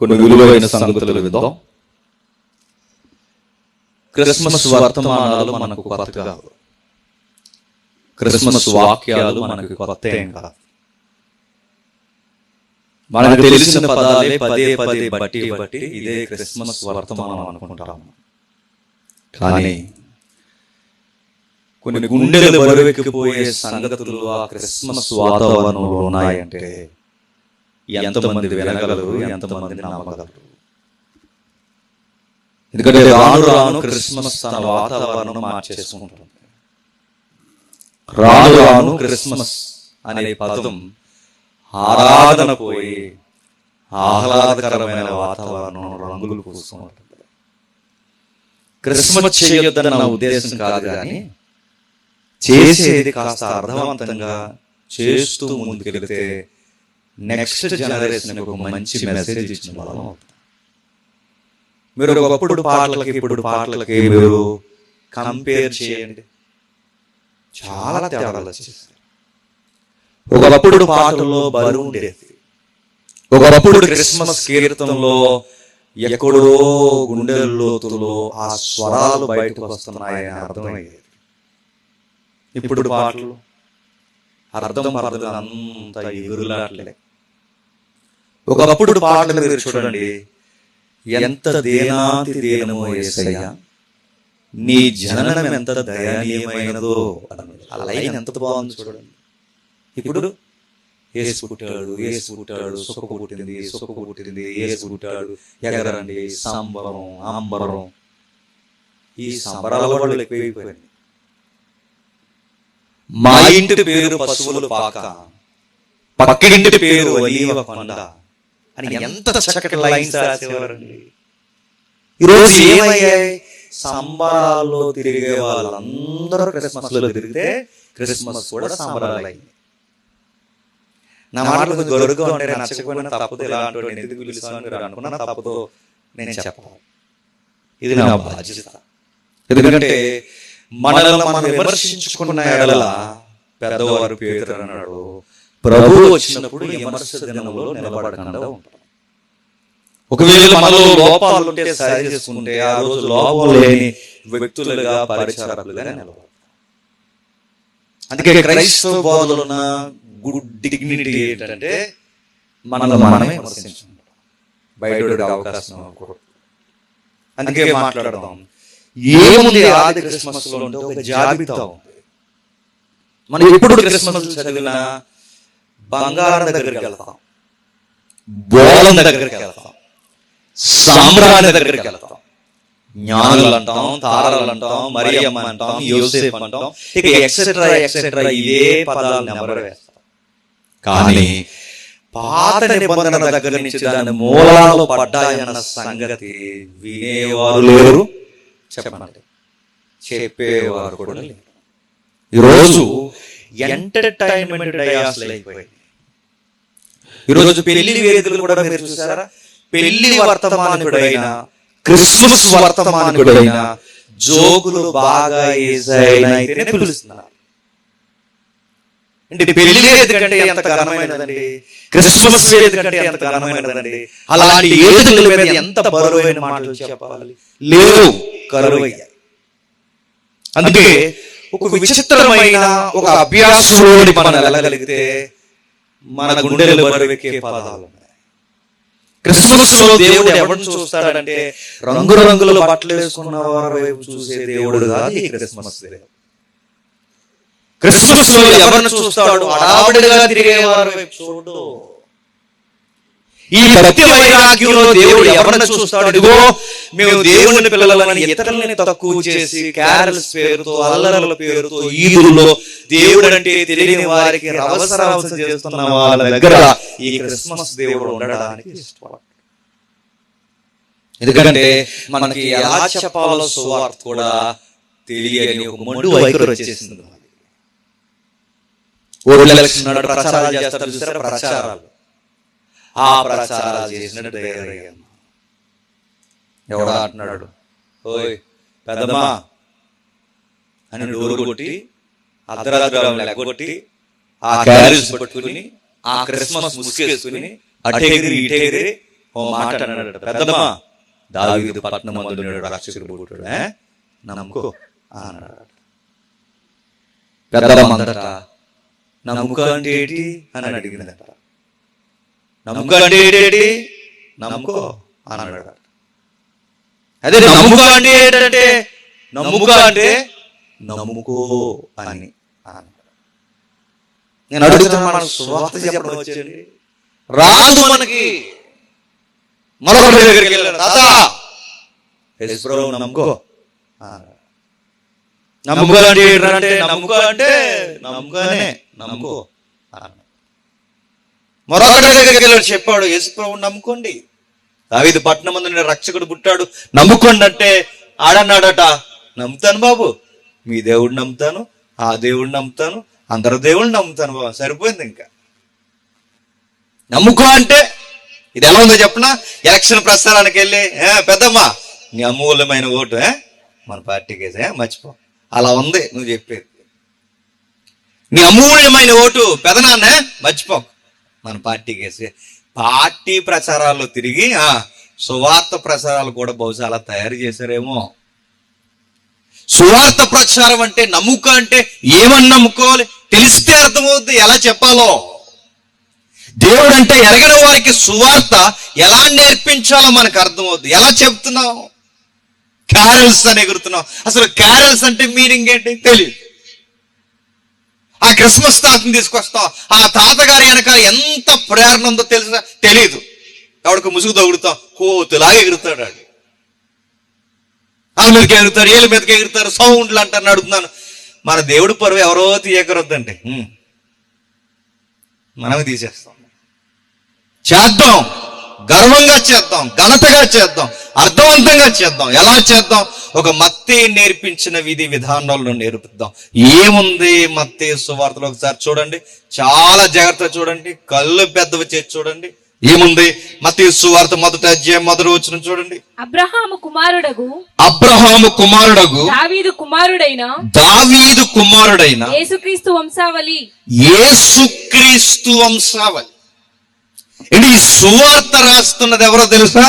కొన్ని విలువైన సంగతులు విందాం. క్రిస్మస్ వర్తమానాలు మనకు కొత్త కాదు, క్రిస్మస్ వాక్యాలు మనకు కొత్త ఏం కాదు. మనకు తెలిసిన పదాలే పదే పదే బట్టి బట్టి ఇదే క్రిస్మస్ వర్తమానం అనుకుంటాము. కానీ కొన్ని గుండెలు బరువెక్కిపోయే సంగతులు ఆ క్రిస్మస్ వాతావరణంలో ఉన్నాయంటే ఎంతమంది వినగలరు, ఎంతమంది నమ్మగలరు? ఎందుకంటే రాను రాను క్రిస్మస్ తన వాతావరణం మార్చేసుకుంటుంది. రాను రాను క్రిస్మస్ అనే పదం ఆరాధన పోయి ఆహ్లాదకరమైన వాతావరణం రంగులు పూసుకుంటుంది. క్రిస్మస్ చేయొద్దన్న నా ఉద్దేశం కాదు, కానీ చేసేది కాస్త అర్థవంతంగా చేస్తూ ముందుకెళ్తే నెక్స్ట్ జనరేషన్ ఒక మంచి మెసేజ్ ఇచ్చిన వాళ్ళం అవుతాం. మీరు ఒకప్పుడు పాటలకి ఇప్పుడు పాటలకి మీరు కంపేర్ చేయండి, చాలా తేడాలు వచ్చేసాయి. ఒకప్పుడు పాటల్లో బరువు ఉండేది, ఒకప్పుడు క్రిస్మస్ కీర్తనలో ఎక్కడో గుండె లోతులో ఆ స్వరాలు బయటకు వస్తున్నాయని అర్థమయ్యేది. ఇప్పుడు పాటలు అర్థం పర్థం అంత ఎగురులాట్లే. ఒకప్పుడు పాటలు మీరు చూడండి, ఎంత దేనాతి దేనమో యేసయ్యా, నీ జననం ఎంత దయనీయమైనదో, ఆ లైన్ ఎంత బాగుంది చూడండి. ఇప్పుడు యేసు పుట్టాడు, యేసు పుట్టాడు, సుఖ పుట్టింది, సుఖ పుట్టింది, యేసు పుట్టాడు, ఎగరండి, సంబరం అంబరం. ఈ సంబరాల వాళ్ళు ఎక్కువైపోయింది. మా ఇంటి పేరు పశువుల పాక, పక్కింటి పేరు ఒలీవ కొండ అని ఎంత చక్కటి లైన్స్ రాసేవారండి. ఈరోజు ఏమయ్యాయి? సంబరాల్లో తిరిగే వాళ్ళందరూ క్రిస్మస్ లో తిరిగితే క్రిస్మస్ కూడా సంబరాలు అయింది. నా మాటలు కొంచెం గొరుగ్గా ఉంటే నచ్చకపోయినా తప్పదు, ఇలాంటి నేను ఎందుకు పిలుస్తాను మీరు అనుకున్నా తప్పదు, నేను చెప్పాలి. ఇది నా బాధ్యత. ఎందుకంటే మనల్ని మనం విమర్శించుకున్న ఎడల పెద్దవారు పేతురు అన్నాడు, ప్రభువు వచ్చినప్పుడు విమర్శ దినంలో నిలబడకుండా ఉంటాం. ఒకవేళ మనలో లోపాలు ఉంటే సరి చేసుకుంటే ఆ రోజు లోపం లేని వ్యక్తులుగా పరిచారకులుగా నిలబడతాం. అందుకే క్రైస్తవ బోధనలో ఉన్న గుడ్ డిగ్నిటీ ఏంటంటే మనల్ని మనమే విమర్శించుకుంటాం, బయట అవకాశం ఇవ్వకూడదు. అందుకే మాట్లాడదాం. ఏముంది ఆది క్రిస్మస్ లో ఉంటే ఒక జాబితా ఉంది. మనం ఎప్పుడు క్రిస్మస్ చదివినా బంగారం దగ్గరికి వెళ్తాం, బోలం దగ్గరికి వెళ్తాం, సాంబ్రాణి దగ్గరికి వెళ్తాం, జ్ఞానులు అంటాం, తారలు అంటాం, మరియమ్మ అంటాం, యోసేపు అంటాం, ఇక ఎక్సెట్రా ఎక్సెట్రా ఇవే పదాలు నెంబర్ వేస్తాం. కానీ పాత నిబంధన దగ్గర నుంచి దాని మూలాలు పడ్డాయన్న సంగతి వినేవారు లేరు, చెప్పండి చెప్పేవారు కూడా లేరు. ఈరోజు ఎంటర్టైన్మెంట్ డయాస్లు అయిపోయింది. ఈరోజు పెళ్లి వేదికలు కూడా మీరు చూసారా? పెళ్లి వర్తమానికుడైన, క్రిస్మస్ వర్తమానికుడైన జోకులు బాగా అయితేనే పిలుస్తున్నారు. అంటే పెళ్లి వేదిక కంటే ఎంత ఘనమైనదండి, క్రిస్మస్ వేదిక కంటే ఎంత ఘనమైనదండి. అలాంటి వేదికల మీద ఎంత బరువైన మాటలు చెప్పాలి, లేవు, కరువయ్యాయి. అందుకే ఒక విచిత్రమైన ఒక అభ్యాసంలోని మనం వెళ్ళగలిగితే మన గుండెలు బరువెక్కే పదాలు ఉన్నాయి. క్రిస్మస్ లో దేవుడు ఎవరిని చూస్తాడంటే రంగురంగుల బట్టలు వేసుకున్న వారి వైపు చూసే దేవుడు కాదు ఈ క్రిస్మస్ దేవుడు. క్రిస్మస్ లో ఎవరిని చూస్తాడు? హడావుడిగా తిరిగే వారి వైపు చూడు. ఈ భక్తి వైరాగ్యంలో దేవుడు ఎవరిని చూస్తాడు? ఇదిగో మేము దేవుని పిల్లలని ఇతరులని తక్కువ చేసి క్యారల్స్ పేరుతో, అల్లర్ల పేరుతో, ఈదుల్లో దేవుడు అంటే తెలియని వారికి రవస చేస్తున్న వాళ్ళ దగ్గర ఈ క్రిస్మస్ దేవుడు ఉండడానికి ఇష్టపడ. ఎందుకంటే మనకి ఎలా చెప్పాలో సువార్త కూడా తెలియని ఒక మొండు వైఖరి వచ్చేసింది. ఓట్ల ఎలక్షన్ నాడు ప్రచారాలు చేస్తారు చూసారా? ప్రచారాలు, ఆ ప్రచారాలు చేసినట్టు ధైర్యం. ఎవడా అంటున్నాడు, ఓయ్ పెద్దమ్మా అని డోరు కొట్టి అర్ధరాత్రి లెగ్గొట్టి ఆ క్యారేజ్ పట్టుకుని ఆ క్రిస్మస్ ముసుకేసుకుని అటెగిరి ఇటెగిరి ఓ మాట అన్నాడు, పెద్దమ్మా దావీదు పట్టణమందు రక్షకుడు పుట్టాడు, నమ్ముకో అన్నాడు. పెద్దమ్మ అందట నమ్ముకో అంటే ఏంటి అని అడిగిందట. నమ్ముకో అంటే ఏంటి? నమ్ముకో అన్నాడు. అదే నమ్ముకో అంటే ఏంటంటే, నమ్ముకో అంటే నమ్ముకో అని అన్నాడు. నేను అడుగుతున్నాను, మన స్వార్థ చెప్పడం వచ్చేయండి రాదు మనకి. మరొకటి దగ్గరికి వెళ్ళాడు, తాత యేసుప్రభువు నమ్ముకో. నమ్ముకో అంటే ఏంటంటే, నమ్ముకో అంటే నమ్ముకోనే నమ్ముకో. మరొకటి దగ్గరికి వెళ్ళాడు, చెప్పాడు యేసుప్రభువు నమ్ముకోండి, దావీదు పట్టణమందు రక్షకుడు పుట్టాడు, నమ్ముకోండి అంటే ఆడన్నాడట, నమ్ముతాను బాబు, మీ దేవుడిని నమ్ముతాను, ఆ దేవుడిని నమ్ముతాను, అందరు దేవుడిని నమ్ముతాను బాబు, సరిపోయింది. ఇంకా నమ్ముకో అంటే ఇది ఎలా ఉందో చెప్పనా? ఎలక్షన్ ప్రచారానికి వెళ్ళి, పెద్దమ్మా నీ అమూల్యమైన ఓటు మన పార్టీకి వేసా, మర్చిపో. అలా ఉంది నువ్వు చెప్పేది. నీ అమూల్యమైన ఓటు పెదనాన్న మర్చిపో, మన పార్టీకి వేసే. పార్టీ ప్రచారాల్లో తిరిగి సువార్త ప్రచారాలు కూడా బహుశా అలా తయారు చేశారేమో. సువార్త ప్రచారం అంటే, నమ్ముక అంటే ఏమని నమ్ముకోవాలి తెలిస్తే అర్థమవుద్ది, ఎలా చెప్పాలో. దేవుడు అంటే ఎరగని వారికి సువార్త ఎలా నేర్పించాలో మనకు అర్థమవుద్ది. ఎలా చెప్తున్నావు? క్యారల్స్ అని ఎగురుతున్నావు. అసలు క్యారల్స్ అంటే మీనింగ్ ఏంటి తెలియదు. ఆ క్రిస్మస్ తాతని తీసుకొస్తాం, ఆ తాతగారి వెనకాల ఎంత ప్రేరణ ఉందో తెలుసా? తెలీదు. ఎవడికి ముసుగు తగులుతాం, కోతులాగా ఎగురుతాడు వాడు. వాళ్ళ మీదకి ఎగురుతారు, ఏళ్ళ మీదకి ఎగురుతారు, సౌండ్లు అంటారు. అడుగుతున్నాను, మన దేవుడు పరువు ఎవరో తీయకరొద్దండి, మనమే తీసేస్తాం. చేద్దాం, గర్వంగా చేద్దాం, ఘనతగా చేద్దాం, అర్థవంతంగా చేద్దాం. ఎలా చేద్దాం? ఒక మత్తయి నేర్పించిన విధి విధానాలను నేర్పిద్దాం. ఏముంది మత్తయి సువార్తలో ఒకసారి చూడండి, చాలా జాగ్రత్తగా చూడండి, కళ్ళు పెద్దవి చేసి చూడండి. ఏముంది మత్తయి సువార్త 1వ అధ్యాయం 1వ వచనం చూడండి. అబ్రహాము కుమారుడగు దావీదు కుమారుడైన యేసుక్రీస్తు వంశావళి ఇది సువార్త రాస్తున్నది ఎవరో తెలుసా?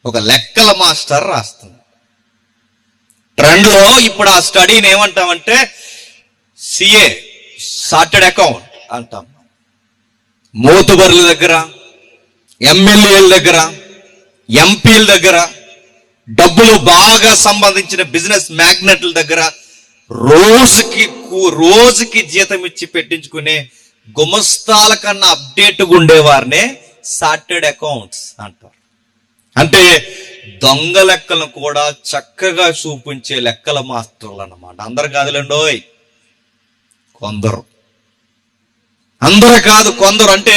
ఒక లెక్కల మాస్టర్ రాస్తున్నారు. ట్రెండ్ లో ఇప్పుడు ఆ స్టడీని ఏమంటామంటే సిఏ, చార్టెడ్ అకౌంట్ అంటాం. మోతుబర్ల దగ్గర, ఎమ్మెల్యేల దగ్గర, ఎంపీల దగ్గర, డబ్బులు బాగా సంబంధించిన బిజినెస్ మ్యాగ్నెట్ల దగ్గర రోజుకి జీతం ఇచ్చి పెట్టించుకునే గుమస్తాల కన్నా అప్డేట్గా ఉండేవారినే చార్టెడ్ అకౌంట్స్ అంటారు. అంటే దొంగ లెక్కలను కూడా చక్కగా చూపించే లెక్కల మాస్టర్లు అన్నమాట. అందరు కాదులేండోయ్, కొందరు. అందరూ కాదు, కొందరు. అంటే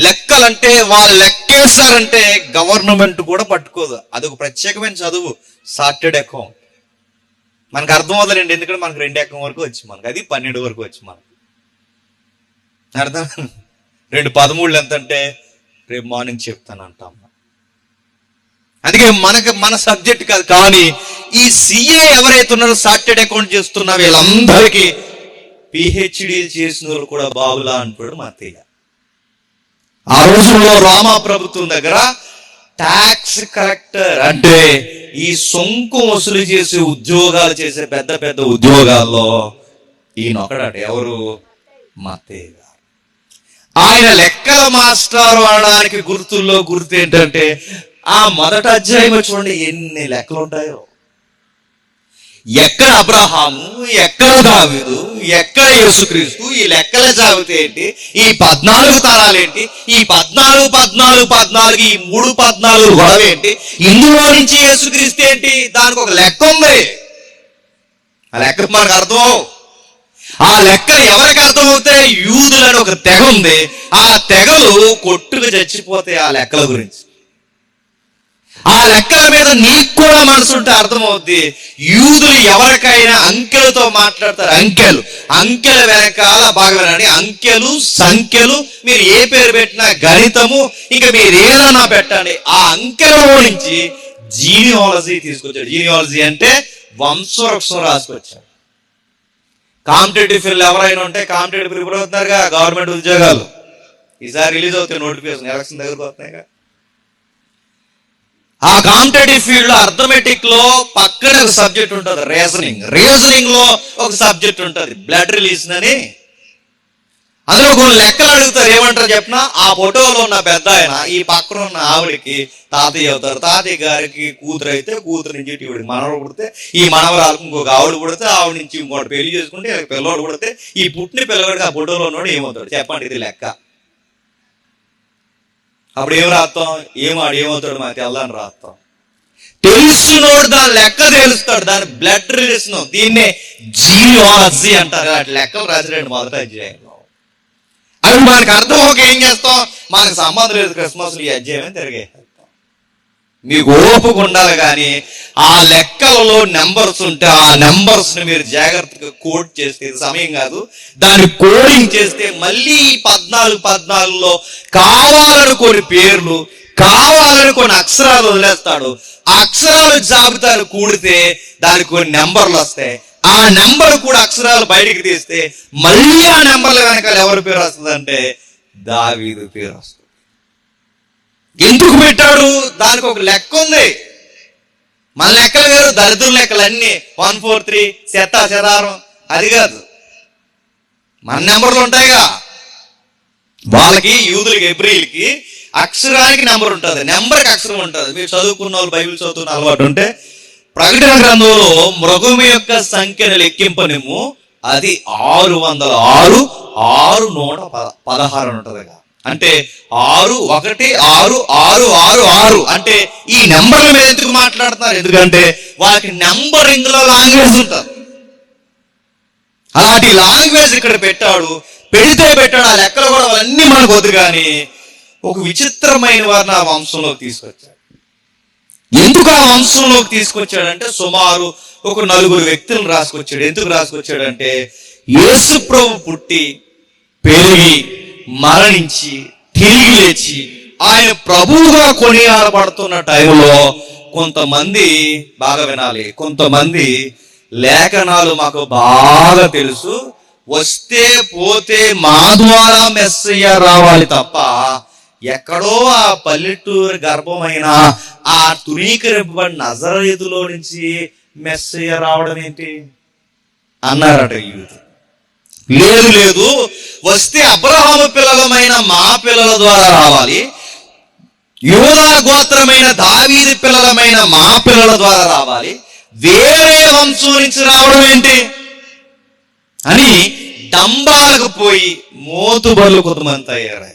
లెక్కలంటే వాళ్ళు లెక్కేశారంటే గవర్నమెంట్ కూడా పట్టుకోదు. అదొక ప్రత్యేకమైన చదువు, చార్టెడ్ అకౌంట్. మనకు అర్థం అవుతుందండి, ఎందుకంటే మనకు 2 ఎకరం వరకు వచ్చి, మనకు అది 12 వరకు వచ్చి, మనకు అర్థం. 2:13 ఎంత అంటే రేపు మార్నింగ్ చెప్తాను అంటాం. అందుకే మన సబ్జెక్ట్ కాదు. కానీ ఈ సిఏ ఎవరైతే ఉన్నారో, చార్టెడ్ అకౌంట్ చేస్తున్న వీళ్ళందరికీ పిహెచ్డీలు చేసిన వాళ్ళు కూడా బాగులా అంటాడు మత్తయ్య. ఆ రోజుల్లో రోమా ప్రభుత్వం దగ్గర ట్యాక్స్ కలెక్టర్ అంటే ఈ సొంకు వసూలు చేసే ఉద్యోగాలు చేసే పెద్ద పెద్ద ఉద్యోగాల్లో ఈయన ఒకడట. ఎవరు? మత్తయ్య గారు. ఆయన లెక్కల మాస్టర్ అనడానికి గుర్తుల్లో గుర్తు ఏంటంటే, ఆ 1వ అధ్యాయం చూడండి ఎన్ని లెక్కలు ఉంటాయో. ఎక్కడ అబ్రహాము, ఎక్కడ దావీదు, ఎక్కడ యేసుక్రీస్తు, ఈ లెక్కల జాబితా ఏంటి, ఈ 14 తరాలేంటి, ఈ 14 ఈ 3 గొడవ ఏంటి, ఇందులో నుంచి యేసుక్రీస్తు ఏంటి, దానికి ఒక లెక్క ఉంది. ఆ లెక్క మనకు అర్థం. ఆ లెక్కలు ఎవరికి అర్థమవుతాయి? యూదులని ఒక తెగ ఉంది. ఆ తెగలు కొట్టుకు చచ్చిపోతాయి ఆ లెక్కల గురించి. ఆ లెక్కల మీద నీకు కూడా మనసుంటే అర్థమవుద్ది. యూదులు ఎవరికైనా అంకెలతో మాట్లాడతారు. అంకెల వెనకాల బాగా అంకెలు, సంఖ్యలు, మీరు ఏ పేరు పెట్టినా గణితము, ఇంకా మీరు ఏదైనా పెట్టండి. ఆ అంకెలలో నుంచి జీనియాలజీ తీసుకొచ్చాడు. జీనియాలజీ అంటే వంశవృక్షం రాసుకొచ్చాడు. కాంపిటేటివ్ ఫీల్డ్ ఎవరైనా ఉంటే, కాంపిటేటివ్ ప్రిపేర్ అవుతున్నారుగా గవర్నమెంట్ ఉద్యోగాలు, ఈసారి రిలీజ్ అవుతాయి నోటిఫికేషన్, ఎలక్షన్ దగ్గరకు వస్తున్నాయిగా. ఆ కాంపిటేటివ్ ఫీల్డ్ లో అర్థమెటిక్ లో పక్కన ఒక సబ్జెక్ట్ ఉంటుంది రీజనింగ్ లో ఒక సబ్జెక్ట్ ఉంటుంది బ్లడ్ రిలీజన్ అని. అందులో కొన్ని లెక్కలు అడుగుతారు. ఏమంటారు చెప్పిన, ఆ ఫోటోలో ఉన్న పెద్ద ఆయన ఈ పక్కన ఉన్న ఆవిడికి తాతయ్య అవుతారు, తాతయ్య గారికి కూతురు అయితే కూతురు నుంచి ఈవిడికి మనవడు పుడితే, ఈ మనవరాలకు ఇంకొక ఆవిడ పుడితే, ఆవిడ నుంచి ఇంకోటి పెళ్లి చేసుకుంటే పిల్లవాడు పుడితే, ఈ పుట్టిన పిల్లవాడికి ఆ ఫోటోలో ఉన్నాడు ఏమవుతాడు చెప్పండి, ఇది లెక్క. అప్పుడు ఏం రాస్తాం, ఏమవుతాడు మాకు తెల్లని రాస్తాం. తెలుసునోడు దాని లెక్క తెలుస్తాడు, దాని బ్లడ్ రిలేషన్, దీన్నే జియాలజీ అంటారు. అటు లెక్కలు రాసిరండి మొదట అధ్యాయంలో. అవి మనకు అర్థం ఒక ఏం చేస్తాం, మనకు సంబంధం లేదు, క్రిస్మస్ ఈ అధ్యాయం తిరిగేస్తాం. మీకు ఓపిక ఉండాలి. కానీ ఆ లెక్కలలో నెంబర్స్ ఉంటే ఆ నెంబర్స్ ని మీరు జాగ్రత్తగా కోడ్ చేస్తే, సమయం కాదు, దాన్ని కోడింగ్ చేస్తే మళ్ళీ 14 కావాలని కొన్ని పేర్లు, కావాలని కొన్ని అక్షరాలు వదిలేస్తాడు. ఆ అక్షరాలు జాబితాను కూడితే దానికి కొన్ని నెంబర్లు వస్తాయి. ఆ నెంబర్ కూడా అక్షరాలు బయటికి తీస్తే మళ్ళీ ఆ నెంబర్ల వెనకాల ఎవరి పేరు వస్తుందంటే దావీదు పేరు వస్తుంది. ఎందుకు పెట్టాడు, దానికి ఒక లెక్క ఉంది. మన లెక్కలు వేరు, దరిద్ర లెక్కలు అన్ని 143 శతారం, అది కాదు. మన నెంబర్లు ఉంటాయిగా. వాళ్ళకి యూదులకి ఎబ్రీలకి అక్షరానికి నెంబర్ ఉంటుంది, నెంబర్కి అక్షరం ఉంటుంది. మీరు చదువుకున్న వాళ్ళు, బైబిల్ చదువుతున్న అలవాటు ఉంటే ప్రకటన గ్రంథంలో మృగము యొక్క సంఖ్యను లెక్కింపనేమో, అది 606 616 ఉంటుందిగా. అంటే 6166666 అంటే ఈ నెంబర్ల మీద ఎందుకు మాట్లాడుతున్నారు, ఎందుకంటే వాళ్ళకి నెంబరింగ్ లో లాంగ్వేజ్ ఉంటుంది. అలాంటి లాంగ్వేజ్ ఇక్కడ పెట్టాడు. పెట్టాడు ఆ లెక్కలు కూడా అవన్నీ మనకు వద్దు. కానీ ఒక విచిత్రమైన వారిని ఆ వంశంలోకి తీసుకొచ్చాడు. ఎందుకు ఆ వంశంలోకి తీసుకొచ్చాడంటే సుమారు ఒక 4 వ్యక్తులను రాసుకొచ్చాడు. ఎందుకు రాసుకొచ్చాడంటే యేసు ప్రభు పుట్టి పెరిగి మరణించి తిరిగి లేచి ఆయన ప్రభువుగా కొనియాడబడుతున్న టైంలో కొంతమంది, బాగా వినాలి, కొంతమంది లేఖనాలు మాకు బాగా తెలుసు, వస్తే పోతే మా ద్వారా మెస్సయ్య రావాలి తప్ప ఎక్కడో ఆ పల్లెటూరు గర్భమైన ఆ తునీకరింపబడిన నజరేతులో నుంచి మెస్సయ్య రావడం ఏంటి అన్నారట యూదు. లేదు, వస్తే అబ్రహాము పిల్లలమైన మా పిల్లల ద్వారా రావాలి, యూదా గోత్రమైన దావీదు పిల్లలమైన మా పిల్లల ద్వారా రావాలి, వేరే వంశం నుంచి రావడం ఏంటి అని డంబాలకు పోయి మోతుబర్లు కొంతమంది అయ్యారు.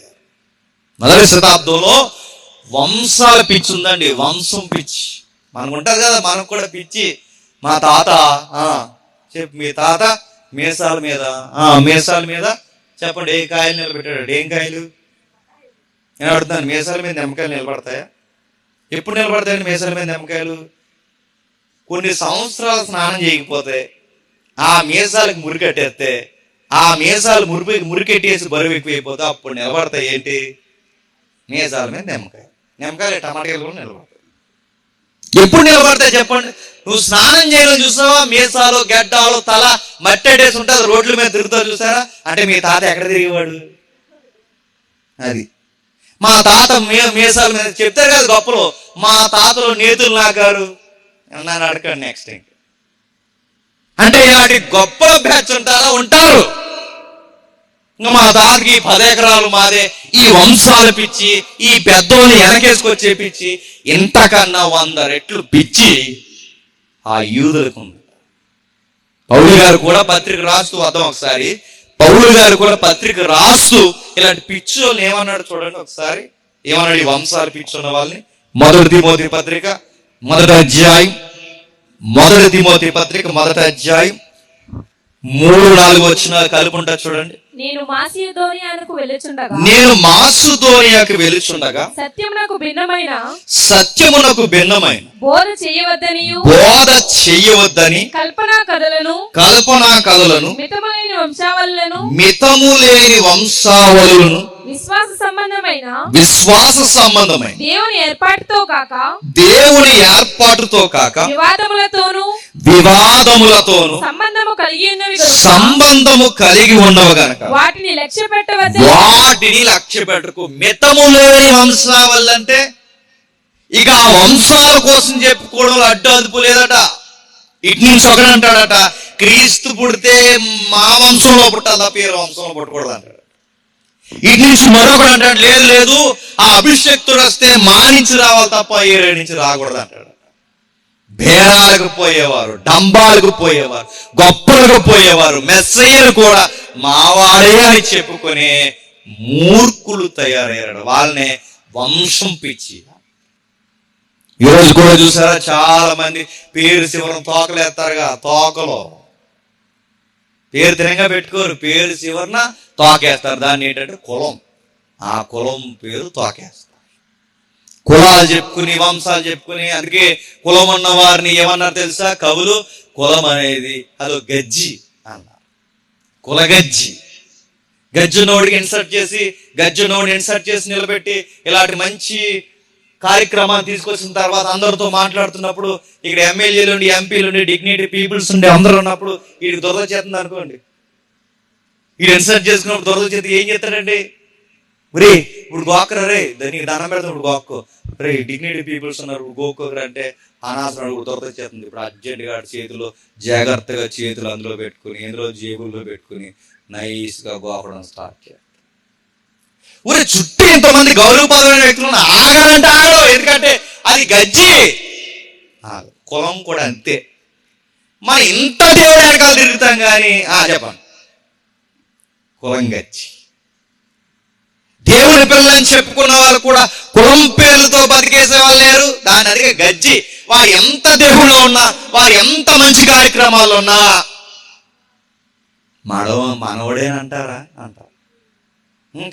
మొదటి శతాబ్దంలో వంశాల పిచ్చి ఉందండి, వంశం పిచ్చి. మనకు ఉంటుంది కదా, మనకు కూడా పిచ్చి. మా తాత చెప్పు, మీ తాత మీసాల మీద చెప్పండి ఏ కాయలు నిలబెట్టాడు, ఏం కాయలు నేను అడుగుతాను. మీసాల మీద నిమ్మకాయలు నిలబడతాయా? ఎప్పుడు నిలబడతాయండి మీసాల మీద నిమ్మకాయలు? కొన్ని సంవత్సరాలు స్నానం చేయకపోతే, ఆ మీసాలకు మురికట్టేస్తే, ఆ మీసాలు మురికెట్టేసి బరువు ఎక్కువైపోతే అప్పుడు నిలబడతాయి. ఏంటి? మీసాల మీద నిమ్మకాయలు టమాటాలు కూడా నిలబడతాయి. ఎప్పుడు నిలబడతాయి చెప్పండి? నువ్వు స్నానం చేయడం చూసావా? మీసాలు గడ్డాలు తల మట్టేసి ఉంటుంది, రోడ్ల మీద తిరుగుతావు చూసారా? అంటే మీ తాత ఎక్కడ తిరిగేవాడు? అది మా తాత మీసాల మీద చెప్తారు కదా గొప్పలు, మా తాతలో నేతులు నాకారు నన్ను అడగండి నెక్స్ట్. అంటే ఇలాంటి గొప్ప బ్యాచ్ ఉంటారు. ఇంకా మా తాతకి 10 ఎకరాలు మాదే, ఈ వంశాలు పిచ్చి, ఈ పెద్దోళ్ళని వెనకేసుకొచ్చే పిచ్చి, ఇంతకన్నా 100 రెట్లు పిచ్చి ఆ యూదులకు ఉంది. పౌలు గారు కూడా పత్రిక రాస్తూ వద్దాం ఒకసారి. పౌలు గారు కూడా పత్రిక రాస్తూ ఇలాంటి పిచ్చి వాళ్ళని ఏమన్నాడు చూడండి ఒకసారి. ఏమన్నాడు ఈ వంశాలు పిచ్చి ఉన్న వాళ్ళని? మొదటి తిమోతి పత్రిక మొదటి అధ్యాయం 3-4 వచనాలు కలుపుంటా చూడండి. నేను మాసిదోనియాకు వెలుచుండగా సత్యమునకు భిన్నమైన బోధ చేయవద్దని కల్పనా కథలను మితము లేని వంశావళులను విశ్వాస సంబంధమైన దేవుని ఏర్పాటుతో కాక వివాదములతోను సంబంధము కలిగి ఉన్నవి గనక వాటిని లక్ష్య పెట్టవద్దు. వాటిని లక్ష్య పెట్టకు. మితము లేని వంశావళి అంటే ఇక ఆ వంశాల కోసం చెప్పుకోవడంలో అడ్డు అదుపు లేదట. ఇటు నుంచి ఒకడు అంటాడట, క్రీస్తు పుడితే మా వంశంలో పుట్టాలి, పేరు వంశంలో పుట్టకూడదు అంటాడు. ఇటు నుంచి మరొకడు అంటాడు, లేదు లేదు ఆ అభిషక్తుడు వస్తే మా నుంచి రావాలి తప్ప ఏరే నుంచి రాకూడదు అంటాడు. బేరాలకు పోయేవారు, డంబాలకు పోయేవారు, గొప్పలకు పోయేవారు, మెస్సయ్యలు కూడా మావాడే అని చెప్పుకునే మూర్ఖులు తయారయ్యారు. వాళ్ళనే వంశం పిచ్చి. ఈరోజు కూడా చూసారా, చాలా మంది పేరు శివరం తోకలేస్తారుగా, తోకలో పేరు తిరంగా పెట్టుకోరు, పేరు శివరన తోకేస్తారు. దాన్ని ఏంటంటే కులం, ఆ కులం పేరు తోకేస్తారు. కులాలు చెప్పుకుని, వంశాలు చెప్పుకుని, అందుకే కులం ఉన్న వారిని ఏమన్నారు తెలుసా కవులు? కులం అనేది అదో గజ్జి అన్నారు, కులగజ్జి. గజ్జునోడికి ఇన్సర్ట్ చేసి నిలబెట్టి ఇలాంటి మంచి కార్యక్రమాన్ని తీసుకొచ్చిన తర్వాత అందరితో మాట్లాడుతున్నప్పుడు ఇక్కడ ఎమ్మెల్యేలు ఉండి, ఎంపీలు ఉండి, డిగ్నిటీ పీపుల్స్ ఉండి అందరూ ఉన్నప్పుడు వీడికి దొరద చేస్తుంది అనుకోండి. వీడు ఇన్సర్ట్ చేసుకున్నప్పుడు దొరద చేతి ఏం చేస్తాడండి? రే ఇప్పుడు గోకరా, రే దానికి దండం పెడతాం, ఇప్పుడు గోక్కో, రే డిగ్నిటీ పీపుల్స్ ఉన్నారు ఇప్పుడు గోకోకరా అంటే అనాసనం ఇప్పుడు దొరద చేస్తుంది. ఇప్పుడు అర్జెంట్గా చేతిలో జాగ్రత్తగా చేతులు అందులో పెట్టుకుని, ఎందులో జేబుల్లో పెట్టుకుని నైస్గా గోకడం స్టార్ట్ చేయాలి. ఊరే చుట్టూ ఇంతమంది గౌరవపరమైన వ్యక్తులు ఆగాలంటే ఆగడు, ఎందుకంటే అది గజ్జి. కులం కూడా అంతే. మన ఇంత దేవుడు వెనకాల తిరుగుతాం కానీ చెప్పండి, కులం గజ్జి. దేవుని పిల్లలని చెప్పుకున్న వాళ్ళు కూడా కులం పేర్లతో బతికేసే వాళ్ళు లేరు. దాని అదిగే గజ్జి. వారు ఎంత దేవుళ్ళు ఉన్నా, వారు ఎంత మంచి కార్యక్రమాలు ఉన్నా మనవడేనంటారా అంటారు.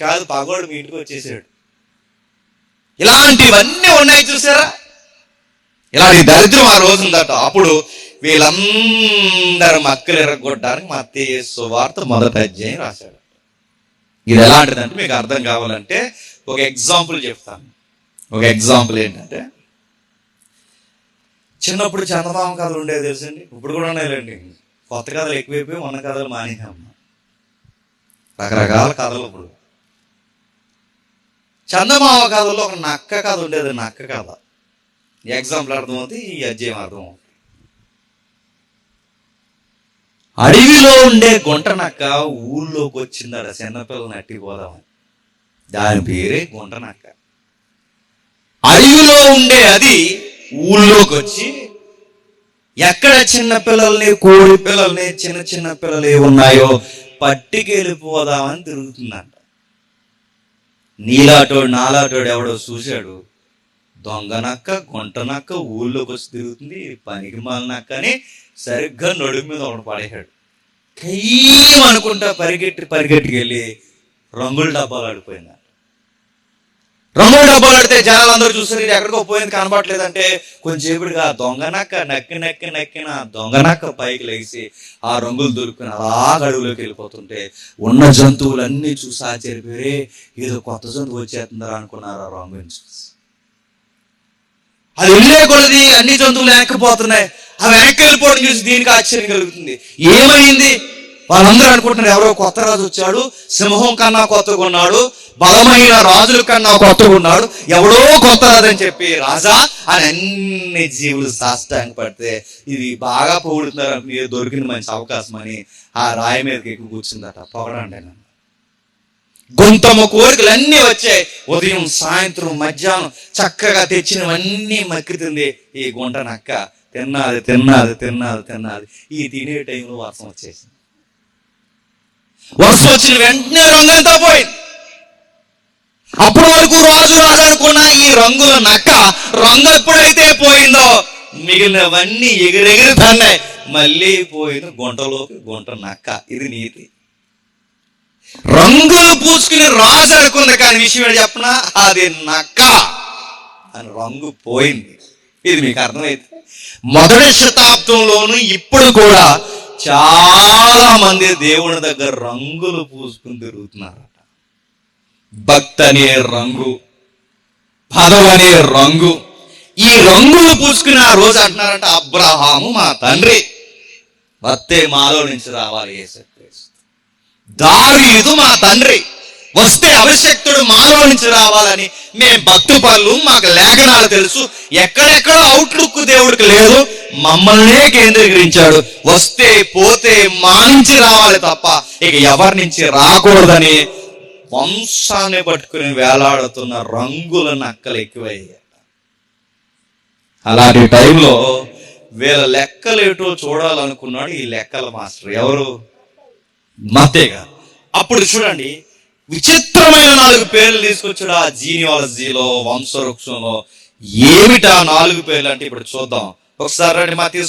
కాదు, పగోడు మీ ఇంటికి వచ్చేసాడు. ఇలాంటివన్నీ ఉన్నాయి చూసారా. ఇలాంటి దరిద్రం ఆ రోజు ఉందట. అప్పుడు వీళ్ళందరూ మక్కలు ఎరగొట్టడానికి మత్తయి సువార్త 1వ అధ్యాయం రాశాడు. ఇది ఎలాంటిదంటే మీకు అర్థం కావాలంటే ఒక ఎగ్జాంపుల్ చెప్తాను. ఒక ఎగ్జాంపుల్ ఏంటంటే, చిన్నప్పుడు చందమామ కథలు ఉండేది తెలుసండి, ఇప్పుడు కూడా ఉన్నాయిలేండి. కొత్త కథలు ఎక్కువైపోయి ఉన్న కథలు మానేసాము. రకరకాల కథలు. ఇప్పుడు చందమామ కథలో ఒక నక్క కథ ఉండేది. నక్క కథ ఎగ్జాంపుల్ అర్థమవుతుంది, ఈ అధ్యాయం అర్థమవుతుంది. అడవిలో ఉండే గుంట నక్క ఊళ్ళోకి వచ్చిందట చిన్నపిల్లల్ని అట్టిపోదామని. దాని పేరే గుంట నక్క. అడవిలో ఉండే అది ఊళ్ళోకి వచ్చి ఎక్కడ చిన్న పిల్లల్ని, కోడి పిల్లల్ని, చిన్న చిన్న పిల్లలు ఉన్నాయో పట్టుకెళ్ళిపోదామని తిరుగుతుందంట. నీలాటోడు నాలాటోడు ఎవడో చూశాడు, దొంగ నక్క గుంట నక్క ఊళ్ళోకి వచ్చి తిరుగుతుంది, పనికి మాల నక్క అని సరిగ్గా నడుము మీద ఒకటి పడేశాడు. కయ్యం అనుకుంటా పరిగెట్టుకు వెళ్ళి రంగుల డబ్బాలు ఆడిపోయింది. రంగుల డబ్బాలు ఆడితే జనాలు అందరూ చూస్తారు, ఇది ఎక్కడికో పోయింది కనబడలేదంటే కొంచెంసేపుడుగా దొంగ నక్క నక్కిన దొంగ నక్క పైకి లేచి ఆ రంగులు దొరుకుని అలా అడవిలోకి వెళ్ళిపోతుంటే ఉన్న జంతువులన్నీ చూసి ఆశ్చర్యపోయి ఏదో కొత్త జంతువు వచ్చేస్తుందా అనుకున్నారు. ఆ రంగుని చూసి అది వెళ్ళే కొలది అన్ని జంతువులు వెనక్కిపోతున్నాయి. ఆ వెనక్కి వెళ్ళిపోవడం చూసి దీనికి ఆశ్చర్యం కలుగుతుంది. ఏమైంది? వాళ్ళందరూ అనుకుంటున్నారు ఎవరో కొత్త రాజు వచ్చాడు, సింహం కన్నా కొత్తగా ఉన్నాడు, బలమైన రాజుల కన్నా కొత్తగా ఉన్నాడు, ఎవడో కొత్త రాజు అని చెప్పి రాజా అని అన్ని జీవులు సాష్టాంగ పడితే ఇది బాగా పొగుడుతున్నారు అనుకుని దొరికింది మంచి అవకాశం అని ఆ రాయి మీదకి ఎక్కువ కూర్చుందట. పొగడండి నన్ను. గొంతమ్మ కోరికలు అన్నీ వచ్చాయి. ఉదయం సాయంత్రం మధ్యాహ్నం చక్కగా తెచ్చినవన్నీ మక్కితుంది ఈ గుంట నక్క. తిన్నది. ఈ తినే టైంలో వర్షం వచ్చేసింది. వర్షం వచ్చిన వెంటనే రంగంతా పోయింది. అప్పటి వరకు రాజు అనుకున్న ఈ రంగుల నక్క రంగు ఎప్పుడైతే పోయిందో మిగిలినవన్నీ ఎగిరెగిరి తన్నాయి. మళ్ళీ పోయింది గుంటలోకి గుంట నక్క. ఇది నీతి. రంగులు పూసుకుని రాజు అనుకుంది, కానీ విషయం ఏంటి చెప్పనా, అది నక్క అని రంగు పోయింది. ఇది మీకు అర్థమైతే 1వ శతాబ్దంలోను ఇప్పుడు కూడా చాలా మంది దేవుని దగ్గర రంగులు పూసుకుని తిరుగుతున్నారట. భక్తి అనే రంగు, పదవి అనే రంగు, ఈ రంగులు పూసుకుని ఆ రోజు అంటున్నారంట, అబ్రహాము మా తండ్రి, వస్తే మాలో నుంచి రావాలి యేసుక్రీస్తు. దావీదు మా తండ్రి, వస్తే అభిషక్తుడు మాలో నుంచి రావాలని మేము భక్తి పనులు, మాకు లేఖనాలు తెలుసు. ఎక్కడెక్కడో అవుట్లుక్ దేవుడికి లేదు, మమ్మల్నే కేంద్రీకరించాడు. వస్తే పోతే మా నుంచి రావాలి తప్ప ఇక ఎవరి నుంచి రాకూడదని వంశాన్ని పట్టుకుని వేలాడుతున్న రంగుల నక్కలు ఎక్కువయ్యాయి. అలాంటి టైంలో వీళ్ళ లెక్కలు ఏటో చూడాలనుకున్నాడు ఈ లెక్కల మాస్టర్. ఎవరు? మత్తయ్య గారు. అప్పుడు చూడండి, విచిత్రమైన 4 పేర్లు తీసుకొచ్చాడు ఆ జీనియాలజీలో, వంశవృక్షంలో. ఏమిటా 4 పేర్లు అంటే ఇప్పుడు చూద్దాం. ఒకసారి రండి, మత్తయి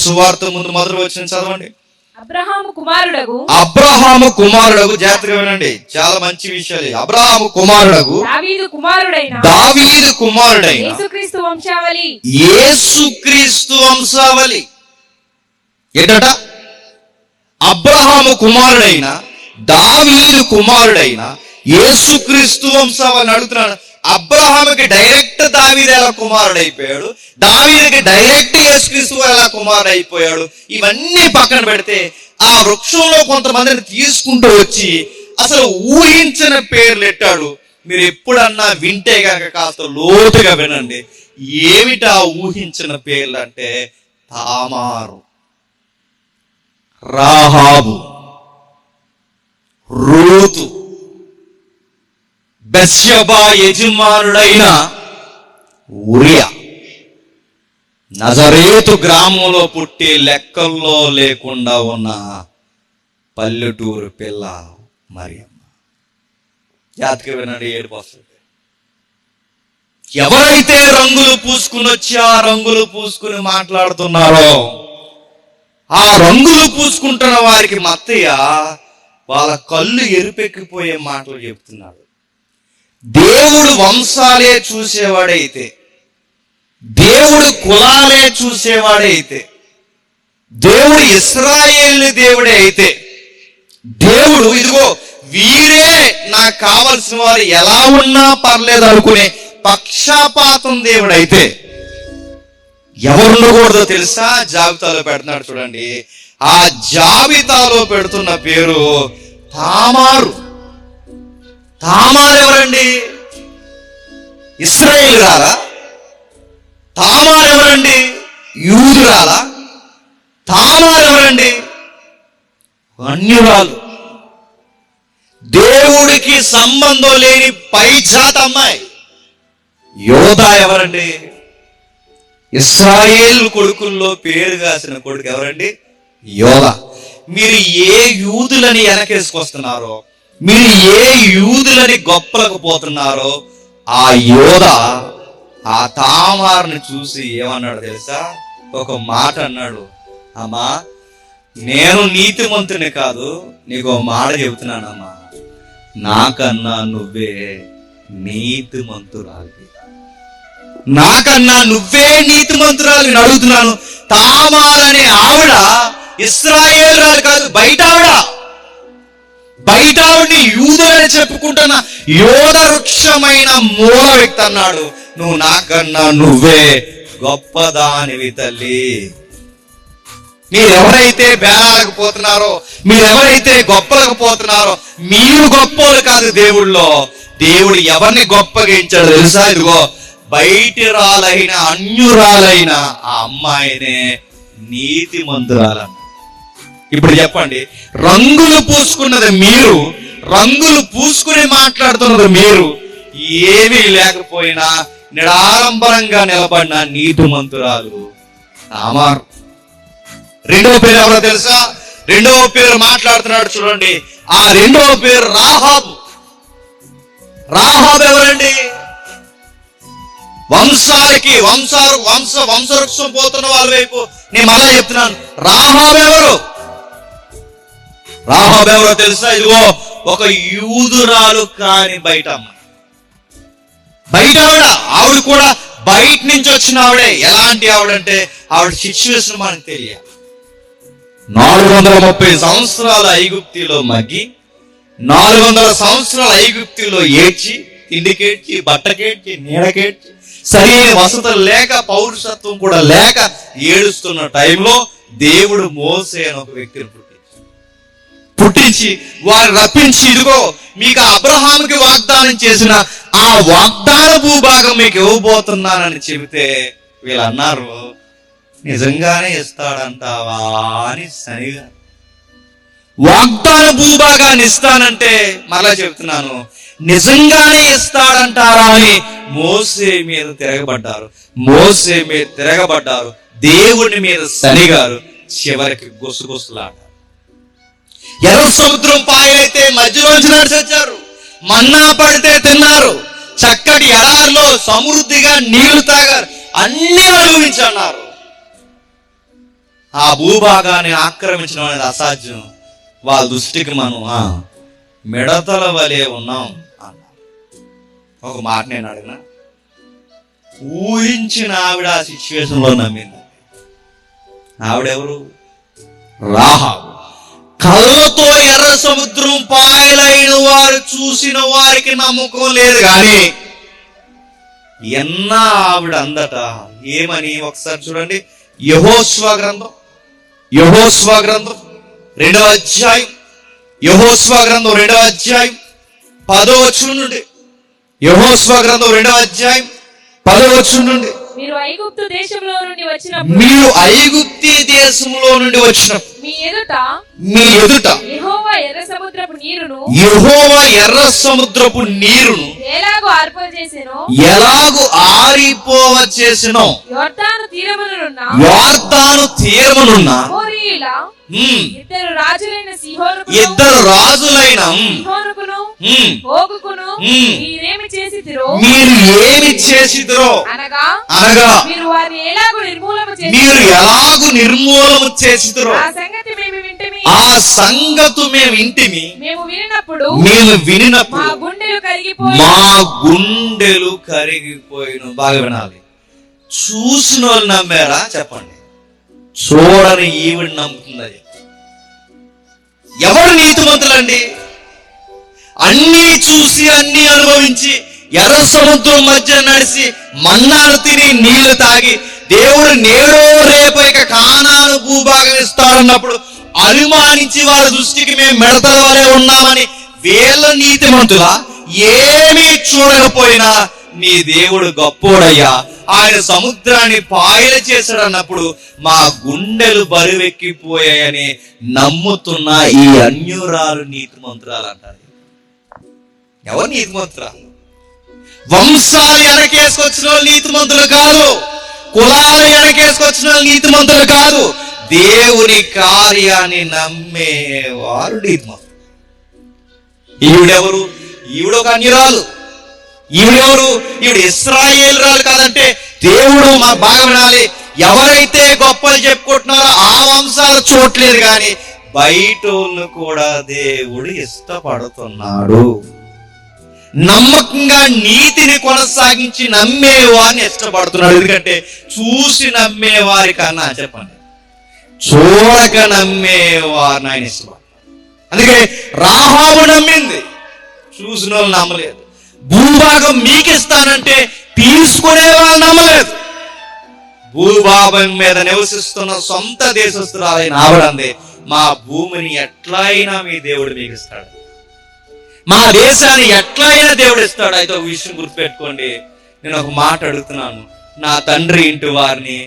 సువార్త ముందు మొదలు వచ్చిన చదవండి. అబ్రహాము కుమారుడగు, జాగ్రత్తగా వినండి, చాలా మంచి విషయాలు. అబ్రహాము కుమారుడగు, దావీదు కుమారుడైన యేసుక్రీస్తు వంశావళి. ఏంటట? అబ్రహాము కుమారుడైన, దావీదు కుమారుడైన యేసుక్రీస్తు వంశావళిని అడుగుతున్నాను. అబ్రహాముకి డైరెక్ట్ దావీదు ఎలా కుమారుడు అయిపోయాడు, దావీదుకి డైరెక్ట్ యేసుక్రీస్తు ఎలా కుమారుడు అయిపోయాడు, ఇవన్నీ పక్కన పెడితే ఆ వృక్షంలో కొంతమందిని తీసుకుంటూ వచ్చి అసలు ఊహించిన పేర్లు ఎట్టాడు. మీరు ఎప్పుడన్నా వింటే కనుక కాస్త లోతుగా వినండి. ఏమిటా ఊహించిన పేర్లు అంటే తామారు, రాహాబు, రూతు, బెత్షెబా యజమానుడైన ఉరియా, నజరేతు గ్రామంలో పుట్టి లెక్కల్లో లేకుండా ఉన్న పల్లెటూరు పిల్ల మరియమ్మ. జాతక వినండి, ఏడుపు వస్తుంది. ఎవరైతే రంగులు పూసుకుని వచ్చి ఆ రంగులు పూసుకుని మాట్లాడుతున్నారో, ఆ రంగులు పూసుకుంటున్న వారికి మత్తయ్య వాళ్ళ కళ్ళు ఎరుపెక్కిపోయే మాటలు చెప్తున్నాడు. దేవుడు వంశాలే చూసేవాడైతే, దేవుడు కులాలే చూసేవాడైతే, దేవుడు ఇశ్రాయేలు దేవుడే అయితే, దేవుడు ఇదిగో వీరే నాకు కావలసిన వారు ఎలా ఉన్నా పర్లేదు అనుకునే పక్షపాతం దేవుడైతే ఎవరు ఉండకూడదో తెలుసా? జాబితాలో పెడుతున్నాడు చూడండి. ఆ జాబితాలో పెడుతున్న పేరు తామారు. తామారు ఎవరండి? ఇశ్రాయేలురాలా? తామారు ఎవరండి? యూదురాలా? తామారు ఎవరండి? అన్యురాలు. దేవుడికి సంబంధం లేని పైజాత అమ్మాయి. యోధా ఎవరండి? ఇశ్రాయేల్ కొడుకుల్లో పేరు కాసిన కొడుకు ఎవరండి? యోధా. మీరు ఏ యూదులని వెనకేసుకొస్తున్నారో, మీరు ఏ యూదులని గొప్పలకు పోతున్నారో, ఆ యోధా ఆ తామారుని చూసి ఏమన్నాడు తెలుసా? ఒక మాట అన్నాడు, అమ్మా నేను నీతిమంతుని కాదు, నీకు మాట చెబుతున్నానమ్మా, నాకన్నా నువ్వే నీతిమంతురాలి, నాకన్నా నువ్వే నీతిమంతురాలు అడుగుతున్నాను. తామారనే ఆవిడ ఇశ్రాయేలు రాలు కాదు, బయట ఆవిడని యూదులని చెప్పుకుంటున్న యోధ వృక్షమైన మూల వ్యక్తి అన్నాడు, నువ్వు నాకన్నా నువ్వే గొప్పదానివి తల్లి. మీరెవరైతే బేరాలకు పోతున్నారో, మీరెవరైతే గొప్పలకు పోతున్నారో, మీరు గొప్పలు కాదు దేవుళ్ళో. దేవుడు ఎవరిని గొప్పగా ఇచ్చాడు తెలుసా? ఇదిగో బయటి రాలైన అన్యురాలైన ఆ అమ్మాయినే నీతిమంతురాలన్న. ఇప్పుడు చెప్పండి, రంగులు పూసుకున్నది మీరు, రంగులు పూసుకుని మాట్లాడుతున్నది మీరు, ఏమీ లేకపోయినా నిడారంభరంగా నిలబడిన నీతిమంతురాలు తామారు. రెండవ పేరు ఎవరో తెలుసా? రెండవ పేరు మాట్లాడుతున్నాడు చూడండి. ఆ రెండవ పేరు రాహాబు. రాహాబు ఎవరండి? వంశాలకి వంశవృక్షం పోతున్న వాళ్ళ వైపు నేను మళ్ళా చెప్తున్నాను. రాహాబు ఎవరు? రాహాబు ఎవరో తెలుసా? ఇదిగో ఒక యూదురాలు కాని బయట అమ్మాయి. బయట ఆవిడ కూడా బయట నుంచి వచ్చిన ఆవిడే. ఎలాంటి ఆవిడంటే ఆవిడ సిచ్యువేషన్ మనకు తెలియాలి. 430 సంవత్సరాల ఐగుప్తిలో మగ్గి, 400 సంవత్సరాల ఐగుప్తిలో ఏడ్చి, తిండికేడ్చి, బట్టకేడ్చి, నీడకేడ్చి, సరైన వసతులు లేక, పౌరుషత్వం కూడా లేక ఏడుస్తున్న టైంలో దేవుడు మోసే అని ఒక వ్యక్తిని పుట్టించి వారు రప్పించి, ఇదిగో మీకు అబ్రహాముకి వాగ్దానం చేసిన ఆ వాగ్దాన భూభాగం మీకు ఇవ్వబోతున్నానని చెబితే వీళ్ళు అన్నారు, నిజంగానే ఇస్తాడంటావా అని సరిగా. వాగ్దాన భూభాగాన్ని ఇస్తానంటే మరలా చెప్తున్నాను, నిజంగానే ఇస్తాడంటారా అని మోసే మీద తిరగబడ్డారు. దేవుని మీద సనిగారు. చివరికి గుసగుసలాడారు. ఎర్ర సముద్రం పాయలైతే మధ్యలోంచి నడిచొచ్చారు. మన్నా పడితే తిన్నారు. చక్కటి ఎడారిలో సమృద్ధిగా నీళ్లు తాగారు. అన్ని అనుభవించన్నారు. ఆ భూభాగాన్ని ఆక్రమించడం అనేది అసాధ్యం. వాళ్ళ దృష్టికి మనం మిడతల వలె ఉన్నాం అన్నారు. ఒక మాట నేను అడిగినా, ఊహించిన ఆవిడ ఆ సిచ్యువేషన్ లో నమ్మింది. ఆవిడెవరు? రాహాబు. కళ్ళతో ఎర్ర సముద్రం పాయలైన వారు చూసిన వారికి నమ్మకం లేదు కానీ ఎన్న ఆవిడ అందట ఏమని ఒకసారి చూడండి. యెహోషువ గ్రంథం 2వ అధ్యాయం. యెహోషువ గ్రంథం 2వ అధ్యాయం 10వ వచనం నుండి. యెహోషువ గ్రంథం 2వ అధ్యాయం 10వ వచనం నుండి. మీరు ఐగుప్తు దేశంలో నుండి వచ్చినప్పుడు మీ ఎదుట యెహోవా ఎర్ర సముద్రపు నీరును ఎలాగూ ఆరిపోవ చేసెనో యొర్దాను తీరమునున్న ఇద్దరు రాజులైన మీరు ఏమి చేసిదిరో అనగా మీరు ఎలాగు నిర్మూలము చేసిదిరో ఆ సంగతి మేము ఇంటిమి. మేము వినినప్పుడు మా గుండెలు కరిగిపోయిన. బాగా వినాలి. చూసిన వాళ్ళు నమ్మారా చెప్పండి? చూడని ఈవిడ నమ్ముతుంది. ఎవరు నీతిమంతులండి? అన్నీ చూసి అన్ని అనుభవించి ఎర్ర సముద్రం మధ్య నడిచి మన్నాను తిని నీళ్లు తాగి దేవుడు నేడో రేపు ఇక కానాను భూభాగం ఇస్తాడన్నప్పుడు అనుమానించి వారి దృష్టికి మేము మిడతల వలె ఉన్నామని వీళ్ళ నీతిమంతులా? ఏమీ చూడకపోయినా నీ దేవుడు గొప్పోడయ్యా, ఆయన సముద్రాన్ని పాయల చేశాడన్నప్పుడు మా గుండెలు బరువెక్కిపోయాయని నమ్ముతున్న ఈ అన్యురాలు నీతిమంతురాలు అంటారు. ఎవరు నీతిమంతురాలు? వంశాలు వెనకేసుకొచ్చిన వాళ్ళు నీతిమంతులు కాదు. కులాలు వెనకేసుకొచ్చిన వాళ్ళు నీతిమంతులు కాదు. దేవుని కార్యాన్ని నమ్మేవారు నీతిమంతులు. ఈవిడెవరు? ఈవిడ ఒక అన్యురాలు. ఈవిడెవరు? ఈవిడ ఇశ్రాయేలురాలు కాదంటే దేవుడు మా బాగా వినాలి. ఎవరైతే గొప్పలు చెప్పుకుంటున్నారో ఆ వంశాలు చూడలేదు కానీ బయటోళ్ళు కూడా దేవుడు ఇష్టపడుతున్నాడు. నమ్మకంగా నీతిని కొనసాగించి నమ్మేవారిని ఇష్టపడుతున్నాడు. ఎందుకంటే చూసి నమ్మేవారి కన్నా చెప్పండి, చూడక నమ్మేవారిని ఆయన ఇష్టపడుతున్నాడు. అందుకే రాహాబు నమ్మింది, చూసిన వాళ్ళు నమ్మలేదు. భూభాగం మీకు ఇస్తానంటే తీసుకునే వాళ్ళు నమ్మలేదు. భూభాగం మీద నివసిస్తున్న సొంత దేశస్తురాలైన ఆవిడంది, మా భూమిని ఎట్లయినా మీ దేవుడు మీకు ఇస్తాడు, మా దేశాన్ని ఎట్లయినా దేవుడు ఇస్తాడు. అయితే ఒక విషయం గుర్తుపెట్టుకోండి. నేను ఒక మాట అడుగుతున్నాను, నా తండ్రి ఇంటి వారిని,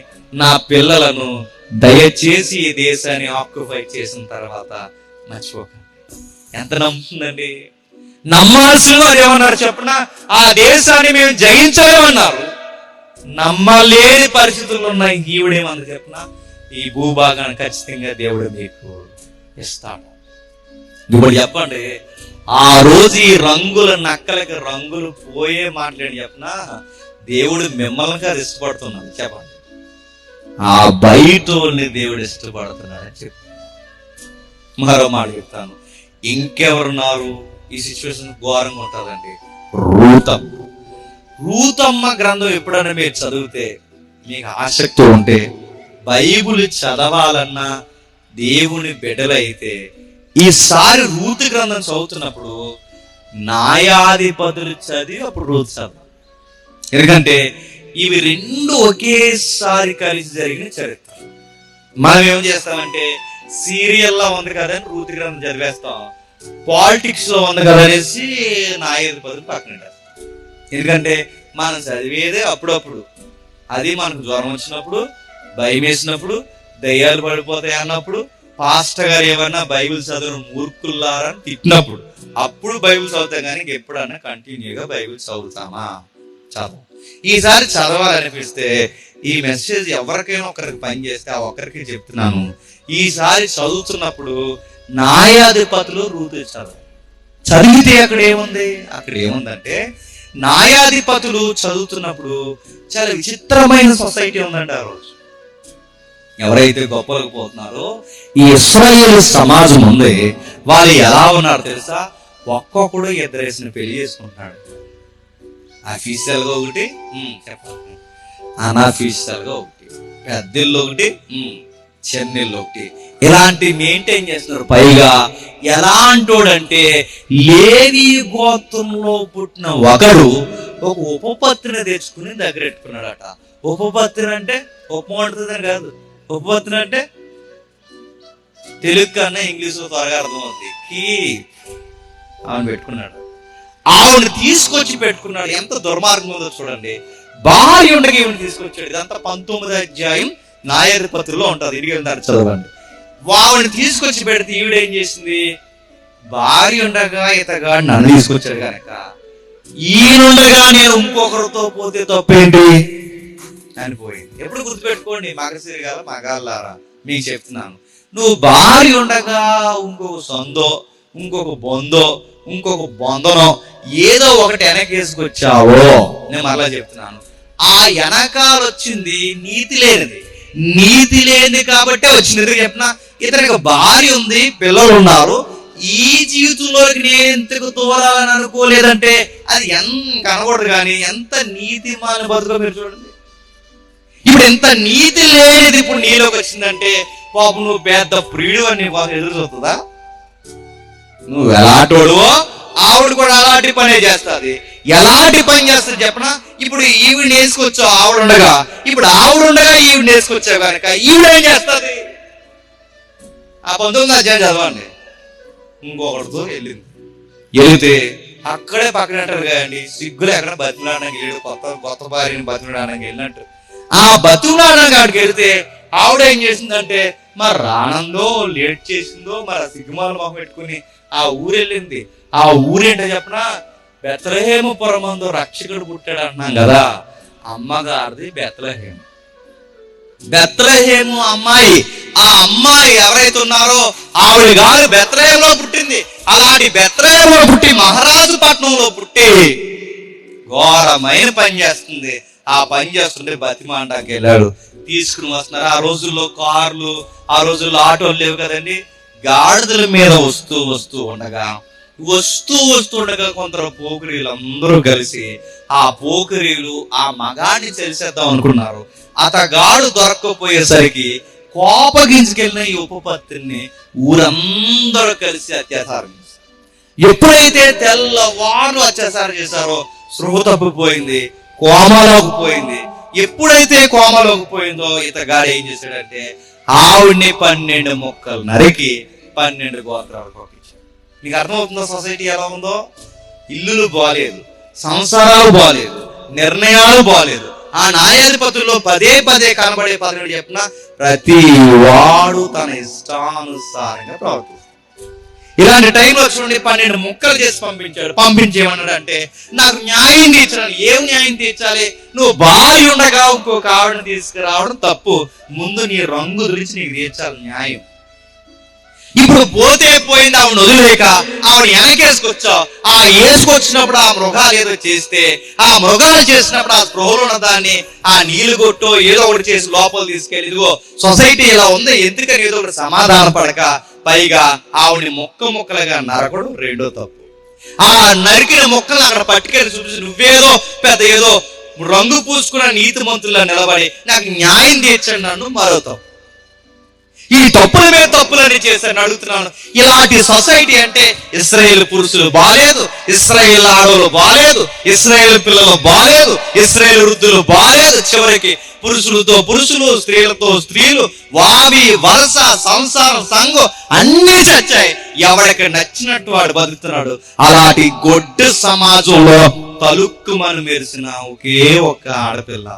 నా పిల్లలను దయచేసి ఈ దేశాన్ని ఆక్యుపై చేసిన తర్వాత మర్చిపోకండి. ఎంత నమ్ముతుందండి? నమ్మాల్సిన వారు ఏమన్నారు చెప్పనా? ఆ దేశాన్ని మేము జయించలేమన్నారు. నమ్మలేని పరిస్థితులు ఉన్నాయి. ఈవిడేమన్నా చెప్పనా? ఈ భూభాగాన్ని ఖచ్చితంగా దేవుడు మీకు ఇస్తాడు. ఇప్పుడు చెప్పండి, ఆ రోజు ఈ రంగుల నక్కలకి రంగులు పోయే మాట్లాడి చెప్పనా? దేవుడు మిమ్మల్ని కాదు ఇష్టపడుతున్నాడు చెప్పండి, ఆ బయటోల్ని దేవుడు ఇష్టపడుతున్నాడని చెప్పి. మరో మాట చెప్తాను, ఇంకెవరున్నారు ఈ సిచ్యువేషన్ ఘోరంగా ఉంటుందండి? రూతమ్మ గ్రంథం ఎప్పుడైనా మీరు చదివితే, మీకు ఆసక్తి ఉంటే బైబిల్ చదవాలన్నా దేవుని బిడ్డలైతే ఈసారి రూతు గ్రంథం చదువుతున్నప్పుడు న్యాయాధిపతులు చదివి అప్పుడు రూతు చదవాలి. ఎందుకంటే ఇవి రెండు ఒకేసారి కలిసి జరిగిన చరిత్ర. మనం ఏం చేస్తామంటే సీరియల్లో ఉంది కదా అని రూతు గ్రంథం చదివేస్తాం, పాలిటిక్స్ లో ఉంది కదా అనేసి న్యాయాధిపతులు పక్కన పెట్టేస్తాం. ఎందుకంటే మనం చదివేదే అప్పుడప్పుడు, అది మనకు జ్వరం వచ్చినప్పుడు, భయం వేసినప్పుడు, దయ్యాలు పడిపోతాయి అన్నప్పుడు, పాస్టర్ గారు ఏమన్నా బైబిల్ చదువు మూర్ఖుల్లారని తిట్టినప్పుడు అప్పుడు బైబిల్ చదువుతాం. కానీ ఎప్పుడన్నా కంటిన్యూగా బైబిల్ చదువుతామా? చదువు. ఈసారి చదవాలనిపిస్తే ఈ మెసేజ్ ఎవరికైనా ఒకరికి పని చేస్తే ఆ ఒక్కరికి చెప్తున్నాను, ఈసారి చదువుతున్నప్పుడు న్యాయాధిపతులు రూతు చదివితే అక్కడ ఏముందంటే న్యాయాధిపతులు చదువుతున్నప్పుడు చాలా విచిత్రమైన సొసైటీ ఉందండి ఆ రోజు. ఎవరైతే గొప్పలకు పోతున్నారో ఈ ఇశ్రాయేలు సమాజం ఉంది, వాళ్ళు ఎలా ఉన్నారు తెలుసా? ఒక్కొక్కడు ఇద్దరేసిన పెళ్లి చేసుకుంటున్నాడు. అఫీషియల్ గా ఒకటి, చెప్పాలి అన్అఫీషియల్ గా ఒకటి, పెద్దిల్లు ఒకటి, చెన్నెళ్ళు ఒకటి, ఇలాంటి మెయింటైన్ చేస్తున్నారు. పైగా ఎలాంటోడంటే లేవి గోత్రంలో పుట్టిన ఒకడు ఒక ఉపపత్తిని తెచ్చుకుని దగ్గర పెట్టుకున్నాడట. ఉపపత్తిని అంటే ఉపం అంటుందని కాదు, ఉపపత్తిని అంటే తెలుగు కన్నా ఇంగ్లీష్ త్వరగా అర్థమవుతుంది. ఆవిడ పెట్టుకున్నాడు, ఆవిడ తీసుకొచ్చి పెట్టుకున్నాడు. ఎంత దుర్మార్గం ఉందో చూడండి. భార్య ఉండగా ఈవిడ తీసుకొచ్చాడు. ఇదంతా 19వ అధ్యాయం న్యాయాధిపతుల్లో ఉంటుంది, ఇడిగి ఉన్నారు చదవండి. ఆవిడని తీసుకొచ్చి పెడితే ఈవిడ ఏం చేసింది? భార్య ఉండగా ఇతగా నన్ను తీసుకొచ్చాడు కనుక ఈయనుండగా నేను ఇంకొకరితో పోతే తప్పేంటి అని పోయింది. ఎప్పుడు గుర్తుపెట్టుకోండి మగసిరిగాల మగాళ్ళారా, మీకు చెప్తున్నాను, నువ్వు భార్య ఉండగా ఇంకొక సొందో, ఇంకొక బొందో, ఇంకొక బొందనో ఏదో ఒకటి వెనకేసుకొచ్చావో, నేను మరలా చెప్తున్నాను, ఆ వెనకాల వచ్చింది నీతి లేనిది కాబట్టే వచ్చింది. చెప్పిన ఇతనికి భార్య ఉంది, పిల్లలు ఉన్నారు, ఈ జీవితంలోకి నేను ఎంతకు తోలాలని అనుకోలేదంటే అది ఎంత అనకూడదు. కానీ ఎంత నీతి మాలిన బతుకో మీరు చూడండి. ఇప్పుడు ఎంత నీతి లేనిది ఇప్పుడు నీలోకి వచ్చిందంటే పాపం నువ్వు పెద్ద ప్రియుడు అని నీకు ఎదురు చూస్తుందా? నువ్వు ఎలాంటోడువో ఆవిడ కూడా అలాంటి పనే చేస్తుంది. ఎలాంటి పని చేస్తుంది చెప్పనా? ఇప్పుడు ఈవిడ వేసుకొచ్చావు ఆవిడుండగా, ఇప్పుడు ఆవిడుండగా ఈవిడ వేసుకొచ్చావు కనుక ఈవిడ ఏం చేస్తుంది? ఆ 19వ అధ్యాయం చదవండి. ఇంకొకటితో వెళ్తే అక్కడే పక్కన అంటారు కదండి, సిగ్గులు ఎక్కడ బతిమలాడడానికి వెళ్ళాడు, కొత్త భార్యని బతిమలాడడానికి వెళ్ళినట్టు. ఆ బతిమలాడడానికి అక్కడికి వెళితే ఆవిడ ఏం చేసిందంటే మరి రానందో లేట్ చేసిందో మరి సిగ్గుమాల మొహం పెట్టుకుని ఆ ఊరు వెళ్ళింది. ఆ ఊరేంటో చెప్పనా? బెత్లెహేముపురమందు రక్షకుడు పుట్టాడు అంటున్నాం కదా, అమ్మగారిది బెత్లెహేము అమ్మాయి. ఆ అమ్మాయి ఎవరైతే ఉన్నారో ఆవిడ గారు బెత్లెహేములో పుట్టింది. అలాంటి బెత్లెహేములో పుట్టి మహారాజు పట్నంలో పుట్టి ఘోరమైన పని చేస్తుంది. ఆ పని చేస్తుంటే బతిమాండానికి వెళ్ళాడు, తీసుకుని వస్తున్నారు. ఆ రోజుల్లో కార్లు, ఆ రోజుల్లో ఆటోలు లేవు కదండి. గాడిదల మీద వస్తూ ఉండగా కొందరు పోకిరీలు అందరూ కలిసి ఆ పోకిరీలు ఆ మగాడిని తెలిసేద్దాం అనుకున్నారు. అతగాడు దొరక్కపోయేసరికి కోపగించుకెళ్ళిన ఈ ఉపపత్తిని ఊరందరూ కలిసి అత్యాచారం చేశారు. ఎప్పుడైతే తెల్లవారు అత్యాచారం చేశారో స్పృహ తప్పిపోయింది, కోమలోకి పోయింది. ఎప్పుడైతే కోమలోకి పోయిందో ఇతగాడు ఏం చేశాడంటే ఆవిడ్ని 12 ముక్కలు నరికి 12 గోత్రాలకు పంపించాడు. మీకు అర్థమవుతుందో సొసైటీ ఎలా ఉందో? ఇల్లులు బాలేదు, సంసారాలు బాలేదు, నిర్ణయాలు బాలేదు. ఆ న్యాయాధిపతుల్లో పదే కనబడే పదవి చెప్పిన ప్రతి వాడు తన ఇష్టానుసారంగా ప్రవర్తిస్తాడు. ఇలాంటి టైంలో చూడండి 12 ముక్కలు చేసి పంపించాడు. పంపించేమన్నాడు అంటే నాకు న్యాయం తీర్చాలి. ఏం న్యాయం తీర్చాలి? నువ్వు భార్య ఉండగా ఇంకొక ఆవిడని తీసుకురావడం తప్పు, ముందు నీ రంగు దురిచి నీకు తీర్చాలి న్యాయం. ఇప్పుడు పోతే పోయింది, ఆవిడ వదిలేక ఆవిడ వెనకేసుకొచ్చావు. ఆ వేసుకొచ్చినప్పుడు ఆ మృగాలు ఏదో చేస్తే, ఆ మృగాలు చేసినప్పుడు ఆ స్పృహలో ఉన్న దాన్ని ఆ నీళ్లు కొట్టో ఏదో ఒకటి చేసి లోపల తీసుకెళ్ళి ఇదిగో సొసైటీ ఇలా ఉంది ఎందుకని ఏదో ఒకటి సమాధాన పడక పైగా ఆవిడని ముక్కలుగా నరకడు రెండో తప్పు. ఆ నరికిన ముక్కలు అక్కడ పట్టుకెళ్ళి చూపించి నువ్వేదో పెద్ద ఏదో రంగు పూసుకున్న నీతి మంత్రుల్లో నిలబడి నాకు న్యాయం తీర్చండి నన్ను మరో తప్పు. ఈ తప్పుల మీద తప్పులని చేశాను అడుగుతున్నాను. ఇలాంటి సొసైటీ అంటే ఇశ్రాయేల్ పురుషులు బాలేదు, ఇశ్రాయేల్ ఆడవాళ్ళు బాలేదు, ఇశ్రాయేల్ పిల్లలు బాలేదు, ఇశ్రాయేల్ వృద్ధులు బాలేదు, చివరికి పురుషులతో పురుషులు, స్త్రీలతో స్త్రీలు, వావి వలస సంసారం సంఘం అన్నీ చచ్చాయి. ఎవడికి నచ్చినట్టు వాడు బతుకుతున్నాడు. అలాంటి గొడ్డు సమాజంలో తలుక్కుమని మెరిసిన ఒకే ఒక్క ఆడపిల్ల,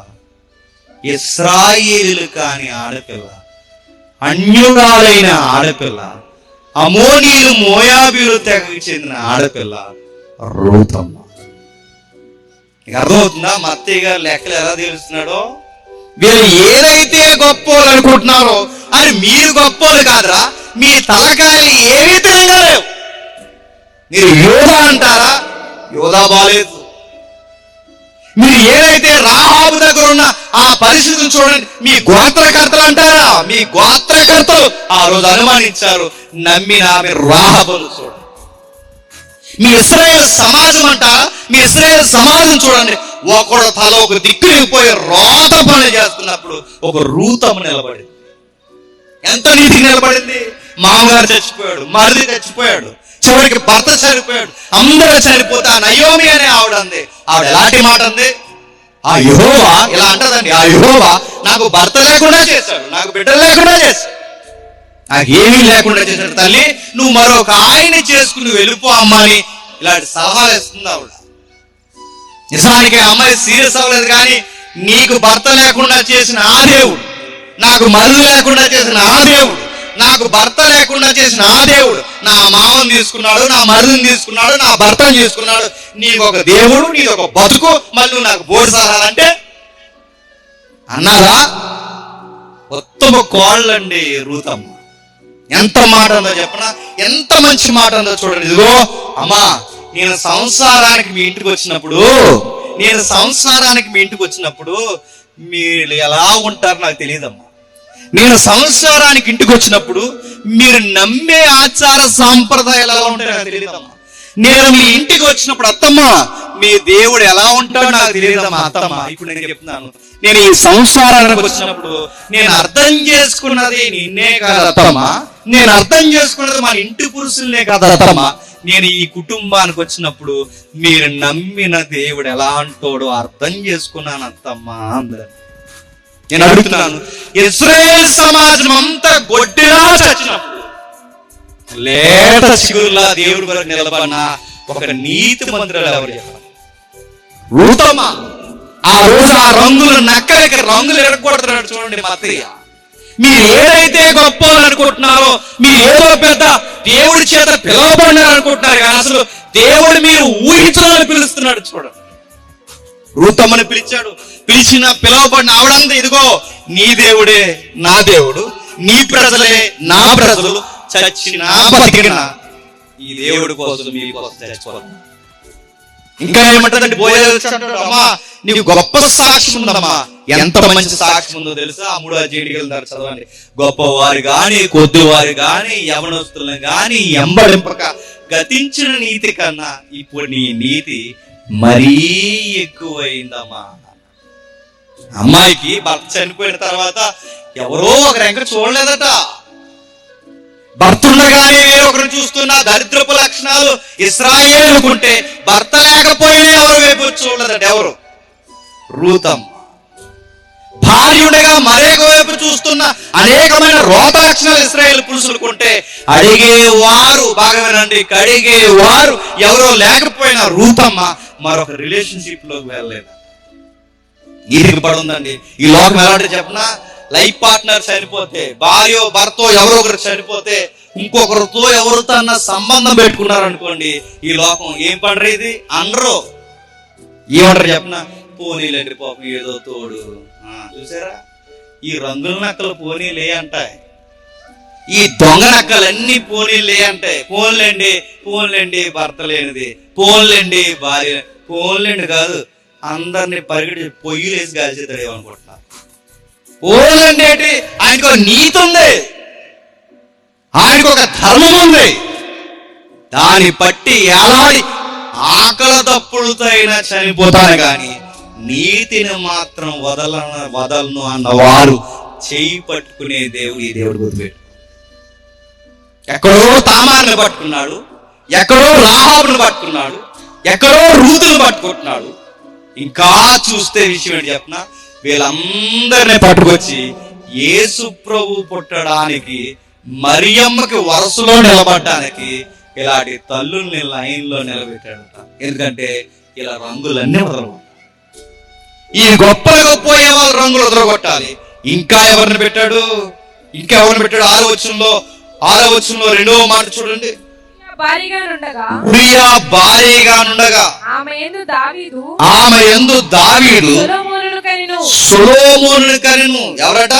ఇశ్రాయేలు కాని ఆడపిల్ల, అన్యురాలైన ఆడపిల్ల, అమోనీయులు మోయాబీలు తెగకి చెందిన ఆడపిల్ల రూతమ్మ. అర్థమవుతుందా మా అత్తయ్య గారు లెక్కలు ఎలా తెలుస్తున్నాడో? వీళ్ళు ఏదైతే గొప్పోలు అనుకుంటున్నారో అని మీరు గొప్పోలు కాదురా, మీ తలకాయలు ఏమీ తిరగలేవు. మీరు యోధా అంటారా? యోధా బాలేదు. మీరు ఏదైతే రాహాబు దగ్గర ఉన్న ఆ పరిస్థితిని చూడండి, మీ గోత్రకర్తలు అంటారా? మీ గోత్రకర్తలు ఆ రోజు అనుమానించారు, నమ్మిన ఆమె రాహాబును చూడండి. మీ ఇశ్రాయేల్ సమాజం అంటారా? మీ ఇశ్రాయేల్ సమాజం చూడండి, ఒకడు తల ఒక దిక్కుపోయి రోత పని చేస్తున్నప్పుడు ఒక రూతమ్మ నిలబడింది. ఎంత నీతికి నిలబడింది. మామగారు చచ్చిపోయాడు, మరిది చచ్చిపోయాడు, చివరికి భర్త చనిపోయాడు, అందరూ చనిపోతే ఆ నయోమి అనే ఆవిడ అంది. ఆవిడ ఎలాంటి మాట అంది? ఆ యెహోవా ఇలా అంటదండి, ఆ యెహోవా నాకు భర్త లేకుండా చేశాడు, నాకు బిడ్డలు లేకుండా చేశాడు, నాకు ఏమీ లేకుండా చేశాడు. తల్లి నువ్వు మరొక ఆయన్ని చేసుకుని వెళ్ళిపో అమ్మా అని ఇలాంటి సలహాలు ఇస్తుంది ఆవిడ. నిజానికి ఆ అమ్మాయి సీరియస్ అవ్వలేదు, కానీ నీకు భర్త లేకుండా చేసిన ఆ దేవుడు, నాకు మరుదు లేకుండా చేసిన ఆ దేవుడు, నాకు భర్త లేకుండా చేసిన ఆ దేవుడు నా మామని తీసుకున్నాడు, నా మరుదుని తీసుకున్నాడు, నా భర్తను తీసుకున్నాడు. నీకు ఒక దేవుడు, నీకు ఒక బతుకు, మళ్ళీ నాకు బోర్డు సలహాలంటే అన్నారా? ఉత్తమ కోళ్ళండి రూతమ్మ. ఎంత మాట ఉందో చెప్పనా? ఎంత మంచి మాట ఉందో చూడండి. ఇదిగో అమ్మా, నేను సంసారానికి మీ ఇంటికి వచ్చినప్పుడు మీరు ఎలా ఉంటారు నాకు తెలియదమ్మా. నేను సంసారానికి ఇంటికి వచ్చినప్పుడు మీరు నమ్మే ఆచార సాంప్రదాయాలు ఎలా ఉంటాయో నాకు తెలియదమ్మా. నేను మీ ఇంటికి వచ్చినప్పుడు అత్తమ్మ మీ దేవుడు ఎలా ఉంటాడో నాకు తెలియదమ్మా. అత్తమ్మ ఇప్పుడు నేను చెప్తున్నాను, నేను ఈ సంసారానికి వచ్చినప్పుడు నేను అర్థం చేసుకున్నది నిన్నే కాదు అత్తమ్మ, నేను అర్థం చేసుకున్నది మన ఇంటి పురుషుల్నే కాదు అత్తమ్మ. నేను ఈ కుటుంబానికి వచ్చినప్పుడు మీరు నమ్మిన దేవుడు ఎలా అంటాడో అర్థం చేసుకున్నాను అత్తమ్మ అందరు. నేను అడుగుతున్నాను, ఇశ్రాయేల్ సమాజం అంతా గొడ్డిలా చచ్చినప్పుడు లేత చిగురులా దేవుడి వరకు నిలబడిన ఒక నీతి మంత్రులు ఎవరు చెప్పారు? రూతమ్మ. ఆ రోజు ఆ రంగులు నక్కలకి రంగులు ఎరగొడుతున్నాడు చూడండి మా అత్తయ్య. మీరు ఏదైతే గొప్ప అనుకుంటున్నారో, మీరు ఏదో పెద్ద దేవుడి చేత పిలవబడినారు అనుకుంటున్నారు, కానీ అసలు దేవుడు మీరు ఊహించాలని పిలుస్తున్నాడు చూడండి. రూతమ్మని పిలిచాడు, పిలిచిన పిలవబడిన ఆవిడంతా ఇదిగో నీ దేవుడే నా దేవుడు, నీ ప్రజలే నా ప్రజలు, చచ్చినా బతికినా ఈ దేవుడి కోసం మీ కోసం చచ్చిపోతాను. ఇంకా ఏమంటారంటే బోయలు అమ్మా నీకు గొప్ప సాక్ష్యం ఉందమ్మా. ఎంత మంచి సాక్ష్యం ఉందో తెలుసా? 3వ అధ్యాయానికి వెళ్తారు చదవండి. గొప్పవారు గాని కొద్దివారు గాని యవనస్తులను గాని ఎంబడింపక గతించిన నీతి కన్నా ఇప్పుడు నీ నీతి మరీ ఎక్కువైందమ్మా. అమ్మాయికి భర్త చనిపోయిన తర్వాత ఎవరో ఒకరు ఇంకా చూడలేదట. భర్త ఉండగానే వేరొకరు చూస్తున్న దరిద్రపు లక్షణాలు ఇశ్రాయేలుకుంటే భర్త లేకపోయినా ఎవరు వైపు చూడలేదట. ఎవరు? రూతమ్మ. భార్య ఉండగా మరొక వైపు చూస్తున్న అనేకమైన రోత లక్షణాలు ఇశ్రాయేలు పురుషులుకుంటే అడిగేవారు, బాగా వినండి, కడిగేవారు ఎవరో లేకపోయినా రూతమ్మ మరొక రిలేషన్షిప్ లోకి వెళ్ళలేదు. ఈరికి పడుందండి. ఈ లోకం ఎలాంటి చెప్పనా? లైఫ్ పార్ట్నర్ చనిపోతే, భార్య భర్తో ఎవరో ఒకరు చనిపోతే ఇంకొకరితో ఎవరితో అన్న సంబంధం పెట్టుకున్నారు అనుకోండి, ఈ లోకం ఏం పడరు ఇది అనరు. ఏమంటారు చెప్పనా? పోనీలండి పాపం ఏదో తోడు. చూసారా, ఈ రంగుల నక్కలు పోనీలే అంటాయి, ఈ దొంగ నక్కలన్నీ పోనీలే అంటాయి. పోన్లేండి భర్త లేనిది, పోన్లేండి భార్య, పోన్లేండి కాదు అందరినీ పరిగెట్టి పొయ్యిలేసి కాల్చేతాడు ఏమనుకుంటున్నారు. పోన్లేండి ఏంటి? ఆయనకు ఒక నీతి ఉంది, ఆయనకు ఒక ధర్మం ఉంది, దాన్ని పట్టి ఎలాడి ఆకలి తప్పులతో అయినా చనిపోతాను కానీ నీతిని మాత్రం వదలను అన్నవారు చేయి పట్టుకునే దేవుడు ఈ దేవుడు గుర్తుపెట్టు. ఎక్కడో తామారుని పట్టుకున్నాడు, ఎక్కడో రాహాబును పట్టుకున్నాడు, ఎక్కడో రూతును పట్టుకుంటున్నాడు. ఇంకా చూస్తే విషయం ఏంటి చెప్పిన, వీళ్ళందరినీ పట్టుకొచ్చి యేసు ప్రభు పుట్టడానికి మరియమ్మకి వరుసలో నిలబడడానికి ఇలాంటి తల్లుల్ని లైన్లో నిలబెట్టాడట. ఎందుకంటే ఇలా రంగులన్నీ వదలగొట్టాలి. ఈ గొప్ప పోయే వాళ్ళు రంగులు వదలగొట్టాలి. ఇంకా ఎవరిని పెట్టాడు? ఇంకా ఎవరిని పెట్టాడు? ఆరో వచనంలో రెండవ మాట చూడండి. ఉరియా భారీగా నుండగా ఆమె యందు దావీదు సొలొమోనును కనెను. ఎవరట?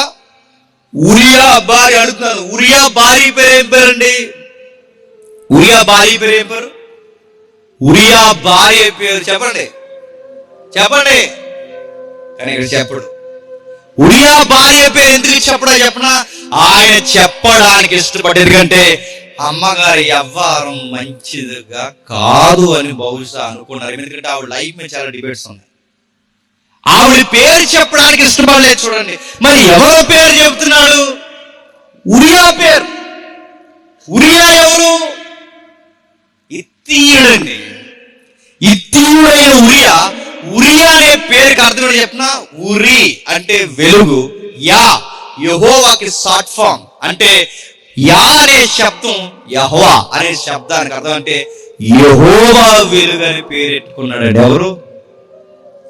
ఉరియా భార్య. అడుగుతున్నాను, ఉరియా భార్య పేరు ఏం పేరండి? ఉరియా భార్య పేరు ఏం పేరు? ఉరియా భార్య పేరు చెప్పండి, చెప్పండి. కానీ ఇక్కడ చెప్పడు. ఉరియా భార్య పేరు ఎందుకు చెప్పనా? ఆయన చెప్పడానికి ఇష్టపడ్డాడు. ఎందుకంటే అమ్మగారి వ్యవహారం మంచిదిగా కాదు అని బహుశా అనుకున్నారు. ఎందుకంటే ఆవిడ లైఫ్ మీద చాలా డిబేట్స్ ఉన్నాయి. ఆవిడ పేరు చెప్పడానికి ఇష్టపడలేదు. చూడండి, మరి ఎవరో పేరు చెబుతున్నాడు? ఉరియా పేరు. ఉరియా ఎవరు? ఇత్తీయుడండి. ఇత్తీయుడైన ఉరియా. ఉరియా అనే పేరుకి అర్థం చెప్పిన, ఉరి అంటే వెలుగు, యా యెహోవాకి షార్ట్ ఫామ్. అంటే యా అనే శబ్దం యెహోవా అనే శబ్దానికి అర్థం. అంటే యెహోవా వెలుగు అని పేరెట్టుకున్నాడు.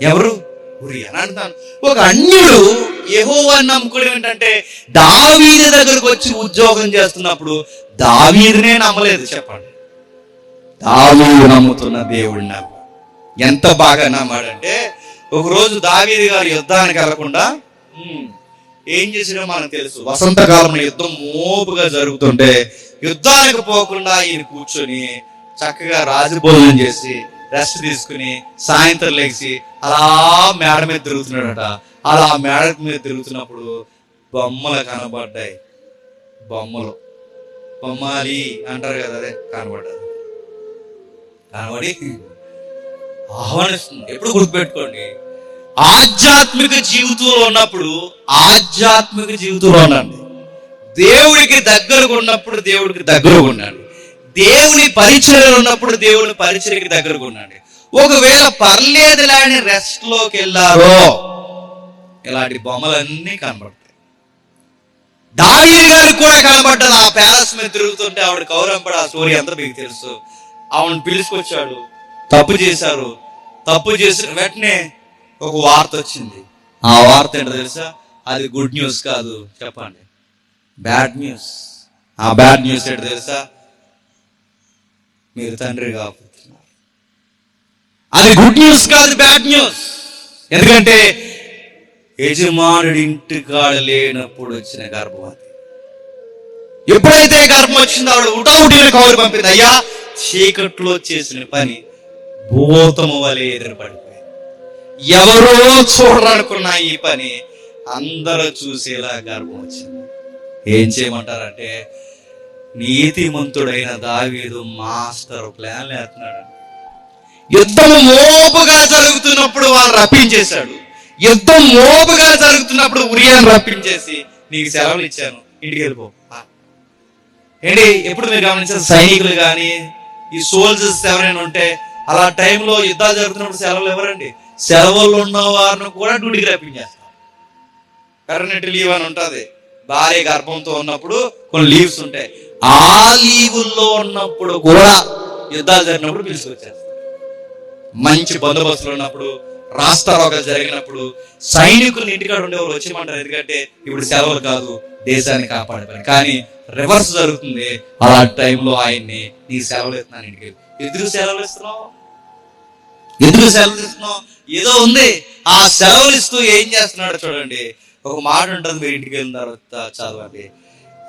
ఎవరు? ఉరియా అని అంటున్నాను. ఒక అన్యుడు యెహోవాని నమ్ముకోవడం ఏంటంటే, దావీదు దగ్గరకు వచ్చి ఉద్యోగం చేస్తున్నప్పుడు దావీదునే నమ్మలేదు. చెప్పండి, దావీదు నమ్ముతున్న దేవుడిని నమ్మ. ఎంత బాగా నమ్మాడంటే, ఒకరోజు దావీదు గారు యుద్ధానికి వెళ్లకుండా ఏం చేసినా మనకు తెలుసు. వసంతకాలంలో యుద్ధం మోపుగా జరుగుతుంటే యుద్ధానికి పోకుండా ఈయన కూర్చొని చక్కగా రాజభోజనం చేసి రెస్ట్ తీసుకుని సాయంత్రం లేచి అలా మేడ మీద తిరుగుతున్నాడట. అలా మేడ మీద తిరుగుతున్నప్పుడు బొమ్మలు కనబడ్డాయి. బొమ్మాలి అంటారు కదా, అదే కనబడి ఆహ్వానిస్తుంది. ఎప్పుడు గుర్తుపెట్టుకోండి, ఆధ్యాత్మిక జీవితంలో ఉన్నప్పుడు ఉండండి. దేవుడికి దగ్గరగా ఉన్నప్పుడు దేవుడికి దగ్గరగా ఉండండి. దేవుని పరిచర్యలో ఉన్నప్పుడు దేవుని పరిచర్యకి దగ్గరగా ఉండండి. ఒకవేళ పర్లేదులే అని రెస్ట్ లోకి వెళ్ళారో ఇలాంటి బొమ్మలన్నీ కనబడతాయి. దావీదు గారికి కూడా కనబడ్డది. ఆ ప్యాలెస్ మీద తిరుగుతుంటే ఆవిడ కౌరంపడి, ఆ స్టోరీ అంతా మీకు తెలుసు. ఆవిడని పిలుచుకొచ్చాడు. తప్పు చేసిన వెంటనే ఒక వార్త వచ్చింది. ఆ వార్త ఏంటో తెలుసా? అది గుడ్ న్యూస్ కాదు, చెప్పండి, బ్యాడ్ న్యూస్. ఆ బ్యాడ్ న్యూస్ ఏంటో తెలుసా? మీరు తండ్రి కాబోతున్నారు. అది గుడ్ న్యూస్ కాదు, బ్యాడ్ న్యూస్. ఎందుకంటే యజమానుడి ఇంటికాడ లేనప్పుడు వచ్చిన గర్భం అది. ఎప్పుడైతే గర్భం వచ్చిందో ఆవిడ ఉటావుటిని కౌరు పంపింది. అయ్యా, చీకట్లో చేసిన పని భూతము వలె ఎదురుపడిపోయింది. ఎవరో చూడరనుకున్న ఈ పని అందరూ చూసేలా గర్భం వచ్చింది. ఏం చేయమంటారంటే, నీతిమంతుడైన దావీదు మాస్టర్ ప్లాన్ వేస్తున్నాడు. యుద్ధం మోపుగా జరుగుతున్నప్పుడు వాళ్ళు రప్పించేశాడు. యుద్ధం మోపుగా జరుగుతున్నప్పుడు ఉరియాను రప్పించేసి, నీకు సెలవులు ఇచ్చాను, ఇంటికి వెళ్ళిపో. ఏంటి, ఎప్పుడు మీరు గమనించారు, సైనికులు కానీ ఈ సోల్జర్స్ ఎవరైనా ఉంటే అలా టైంలో యుద్ధాలు జరుగుతున్నప్పుడు సెలవులు ఎవరండి? సెలవులు ఉన్న వారిని కూడా డ్యూటీకి రప్పించేస్తారు. కర్నెట్ లీవ్ అని ఉంటుంది. భార్య గర్భంతో ఉన్నప్పుడు కొన్ని లీవ్స్ ఉంటాయి. ఆ లీవుల్లో ఉన్నప్పుడు కూడా యుద్ధాలు జరిగినప్పుడు పిలుచుకొచ్చేస్తారు. మంచి బందోబస్తులు ఉన్నప్పుడు, రాస్తారోకలు జరిగినప్పుడు సైనికులు ఇంటికాడ ఉండేవాళ్ళు వచ్చేయమంటారు. ఎందుకంటే ఇప్పుడు సెలవులు కాదు, దేశాన్ని కాపాడే పని. కానీ రివర్స్ జరుగుతుంది. అలా టైంలో ఆయన్ని, నీ సెలవులు ఇస్తున్నాను ఇంటికి. ఎందుకు సెలవులు ఇస్తున్నావు? ఏదో ఉంది. ఆ సెలవులు ఇస్తూ ఏం చేస్తున్నాడు చూడండి. ఒక మాట ఉంటుంది, మీరు ఇంటికి వెళ్ళిన తర్వాత చదవండి.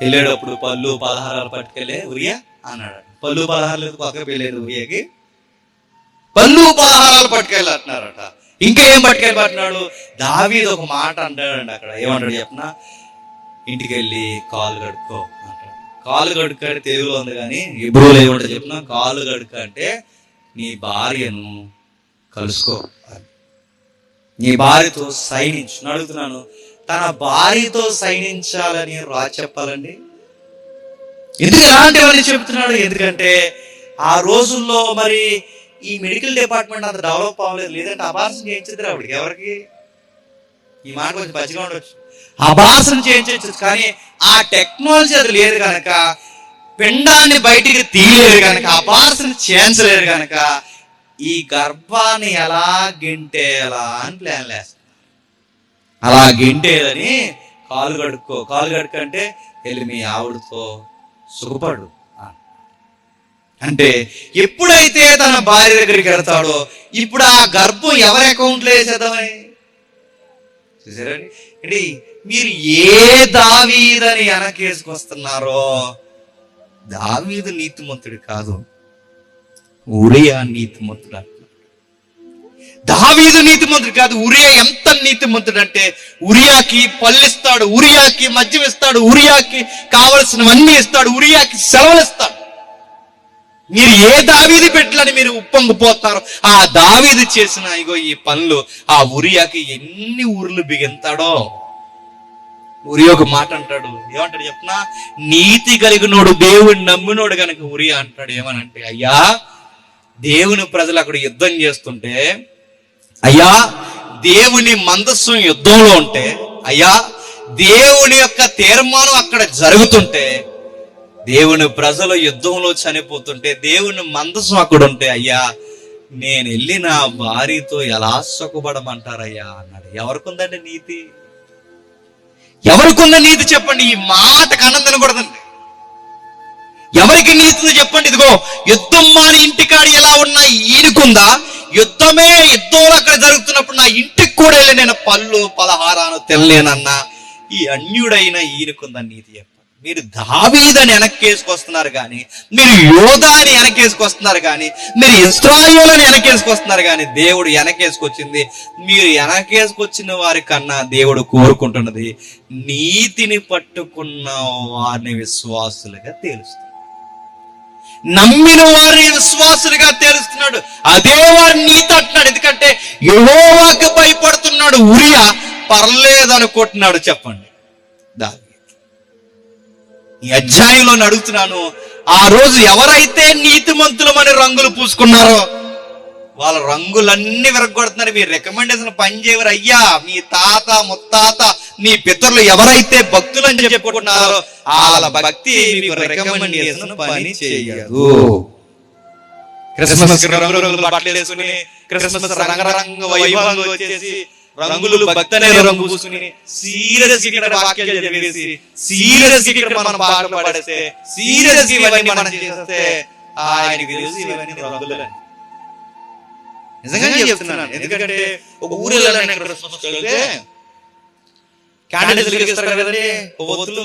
వెళ్ళేటప్పుడు పళ్ళు పలహారాలు పట్టుకెళ్ళే ఉరియా అన్నాడు. పళ్ళు పలహారాలు పక్కకు వెళ్ళేది ఉరియాకి, పళ్ళు పలహారాలు పట్టుకెళ్ళి అంటున్నారట. ఇంకా ఏం పట్టుకెళ్ళిపోతున్నాడు? దావీదు ఒక మాట అంటాడండి అక్కడ. ఏమంటాడు చెప్పనా? ఇంటికి వెళ్ళి కాలు కడుక్కో అంటాడు. కాలు కడుక్క అంటే తెలుగులో ఉంది, కానీ హెబ్రూలో ఏమంటాడు చెప్పిన? కాలు కడుక్క అంటే నీ భార్యను కలుసుకో, నీ భార్యతో సైనించు. అడుగుతున్నాను, తన భార్యతో సైనించాలని రాజు చెప్పాలండి? ఎందుకు ఇలాంటివన్నీ చెప్తున్నాడు? ఎందుకంటే ఆ రోజుల్లో మరి ఈ మెడికల్ డిపార్ట్మెంట్ అంత డెవలప్ అవ్వలేదు. లేదంటే అబార్షన్ చేయించదు ఆవిడకి. ఎవరికి ఈ మాట కొంచెం పచ్చిగా ఉండొచ్చు, అబార్షన్ చేయించవచ్చు, కానీ ఆ టెక్నాలజీ అది లేదు కనుక, పిండాన్ని బయటికి తీయలేరు కనుక, అబార్షన్ చేయించలేరు కనుక ఈ గర్భాన్ని ఎలా గింటేలా అని ప్లాన్ వేస్తారు. అలా గింటేలని కాలు కడుక్కంటే వెళ్ళి మీ ఆవిడతో సుఖపడు అంటే, ఎప్పుడైతే తన భార్య దగ్గరికి వెళ్తాడో ఇప్పుడు ఆ గర్భం ఎవరి అకౌంట్లో వేసేద్దామని చూసారండి. మీరు ఏ దావీదని వెనకేసుకొస్తున్నారో, దావీదు నీతిమంతుడు కాదు, ఉరియా నీతిమంతుడు. దావీదు నీతిమంతుడు కాదు, ఉరియా ఎంత నీతిమంతుడు అంటే ఉరియాకి పళ్ళిస్తాడు, ఉరియాకి మద్యం ఇస్తాడు, ఉరియాకి కావలసినవన్నీ ఇస్తాడు, ఉరియాకి సెలవులు ఇస్తాడు. మీరు ఏ దావీదు పెట్టాలని మీరు ఉప్పొంగిపోతారో ఆ దావీదు చేసిన ఇగో ఈ పనులు ఆ ఉరియాకి ఎన్ని ఊర్లు బిగింతాడో. ఉరియా ఒక మాట అంటాడు, ఏమంటాడు చెప్పనా? నీతి కలిగినోడు దేవుని నమ్మినోడు కనుక ఉరియా అంటాడు ఏమనంటే, అయ్యా దేవుని ప్రజలు అక్కడ యుద్ధం చేస్తుంటే, అయ్యా దేవుని మందస్సం యుద్ధంలో ఉంటే, అయ్యా దేవుని యొక్క తీర్మానం అక్కడ జరుగుతుంటే, దేవుని ప్రజలు యుద్ధంలో చనిపోతుంటే, దేవుని మందస్సం అక్కడ ఉంటే, అయ్యా నేను వెళ్ళి నా భార్యతో ఎలా సుఖపడమంటారయ్యా అన్నాడు. ఎవరికుందండి నీతి? ఎవరికున్న నీతి చెప్పండి? ఈ మాటకు ఆనందం కూడదండి. ఎవరికి నీతి చెప్పండి? ఇదిగో యుద్ధం మాని ఇంటికాడి ఎలా ఉన్నా ఈయనకుందా? యుద్ధంలో అక్కడ జరుగుతున్నప్పుడు నా ఇంటికి కూడా వెళ్ళి నేను పళ్ళు పలహారాలు తినలేనన్నా ఈ అన్యుడైన ఈయనకుందని నీతి చెప్పండి. మీరు దావీదని వెనక్కేసుకొస్తున్నారు కానీ, మీరు యోధా అని వెనకేసుకొస్తున్నారు కానీ, మీరు ఇశ్రాయేలుని వెనకేసుకొస్తున్నారు కానీ, దేవుడు వెనకేసుకొచ్చింది మీరు వెనకేసుకొచ్చిన వారి కన్నా దేవుడు కోరుకుంటున్నది నీతిని పట్టుకున్న వారిని విశ్వాసులుగా తేలుస్తాడు. నమ్మిన వారిని విశ్వాసులుగా తేలుస్తున్నాడు. అదే వారి నీతి అంటున్నాడు. ఎందుకంటే యెహోవాకు భయపడుతున్నాడు ఉరియా, పర్లేదనుకుంటున్నాడు. చెప్పండి దావీదు. ఈ అధ్యాయంలో అడుగుతున్నాను, ఆ రోజు ఎవరైతే నీతిమంతులమని రంగులు పూసుకున్నారో వాళ్ళ రంగులన్నీ విరగొడుతున్నారు. మీరు రికమెండేషన్ పని చేయరు. అయ్యా మీ తాత ముత్తాత మీ పితరులు ఎవరైతే భక్తులు అని చెప్పుకుంటున్నారో వాళ్ళ భక్తి మీకు రికమెండేషన్ పని చేయదు. క్రిస్మస్ రంగులు బట్టలు వేసుకుని, క్రిస్మస్ రంగరంగ వైభవంగా వచ్చేసి రంగులు భక్తి అనే రంగు పూసుకుని సీరియస్ ఇక్కడ వాక్యాలు చదివేసి సీరియస్ ఇక్కడ మనం పాటలు పాడేస్తే సీరియస్ ఇవన్నీ మనం చేస్తే ఆయనకి తెలిసి ఇవన్నీ రంగులని. నిజంగా చెప్తున్నాను. ఎందుకంటే ఒక ఊరిలో క్రిస్మస్ వెళ్తే క్యాండిల్స్ వెలిగిస్తారు కదండి, ఒత్తులు.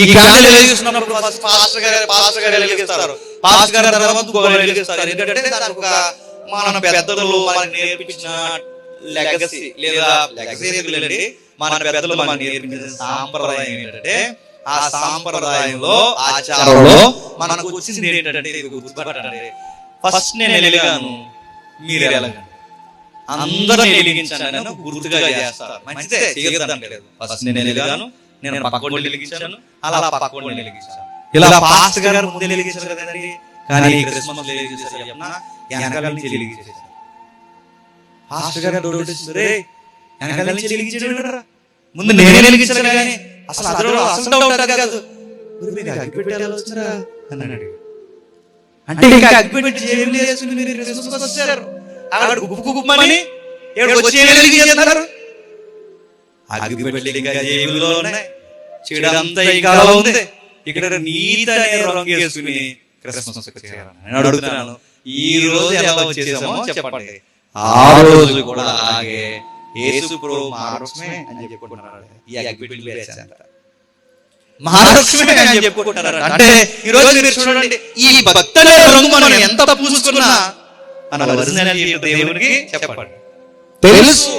ఈ క్యాండిల్ వెలిగిస్తున్నప్పుడు ఫస్ట్ పాస్టర్ గారు వెలిగిస్తారు, పాస్టర్ గారి తర్వాత ఇంకొకరు వెలిగిస్తారు. ఎందుకంటే దానికి ఒక మన పెద్దలు మనకి నేర్పించిన లెగసీ లేదా లెగసీ లేదండి, మన పెద్దలు మనకి నేర్పించిన సాంప్రదాయం ఏంటంటే, ఆ సాంప్రదాయంలో ఆచారంలో మనకు వచ్చింది ఏంటంటే గుర్తుపట్టండి. ఫస్ట్ నేను వెలిగాను, మీరు ఎలాగండి, అందరిని వెలిగించాను గుర్తుగా చేస్తారు. మంచిదే, చేయొద్దంటలేదు. ఫస్ట్ నేను వెలిగాను, నేను పక్కన వెలిగించాను, అలా పక్కన వెలిగించాను. ఇలా పాస్టర్ గారు ముందు వెలిగించారు కదండి. కానీ క్రిస్మస్ వెలిగించారు వెనకాల నుంచి వెలిగించారు. పాస్టర్ గారు వెనకాల నుంచి వెలిగించాడు, ముందు నేనే వెలిగించాను. కానీ అసలు డౌట్ కాదు, అగ్గి పెట్టాలి వచ్చారా అని అన్నాడు. అంటే ఇంకా అగ్గి పెట్టి జేబులు వేసుకుని మీరు క్రిస్మస్ వచ్చారు, అక్కడ గుప్పమని వచ్చి వెలిగించారు. అగ్గి పెట్టి ఇంకా జేబుల్లో ఉన్నాయి, చెడంతా ఇంకా ఉంది. ఇక్కడ నీతి అనే రంగు వేసుకుని క్రిస్మస్ అడుగుతున్నాను, ఈ రోజు ఎలా వచ్చేసామో చెప్పండి. ఆ రోజు కూడా అలాగే యేసు ప్రభువు మహాలక్ష్మి అని చెప్పుకుంటున్నాడు. ఈ అగ్గిపెట్టెలు వేశారంట, మహాలక్ష్మి అని చెప్పుకుంటున్నారు. అంటే ఈ రోజు మీరు చూడండి, ఈ భక్తుల రంగు మనం ఎంత పూసుకున్నా మన ఒరిజినాలిటీ దేవునికి చెప్పండి తెలుసు.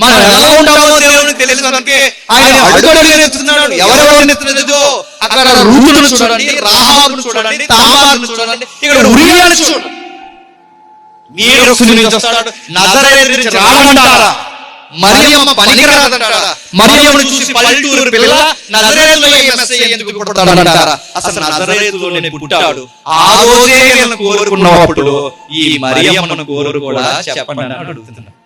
మనం ఎలా ఉంటామో దేవునికి తెలుసు. అందుకే ఆయన అడుగుడుగా నేర్చుకున్నాడు. ఎవరెవరు నేర్చుకున్నాడో అక్కడ రూతును చూడండి, రాహాబును చూడండి, తామారును చూడండి, ఇక్కడ ఉరియాను చూడండి. మీరు నుంచి వస్తాడు, నజరేతు నుంచి రామంటారా? మరియమ్మ పనికిరాదంటారా? మరియమ్మను చూసి పల్లెటూరు పిల్ల నజరేతులో ఈ మెస్సయ్య ఎందుకు పుడతాడంటారా? అసలు నజరేతులోనే పుట్టాడు. ఆ రోజే నేను కోరుకున్నప్పుడు ఈ మరియమ్మను కోరు కూడా చెప్పండి అని అడుగుతున్నాను.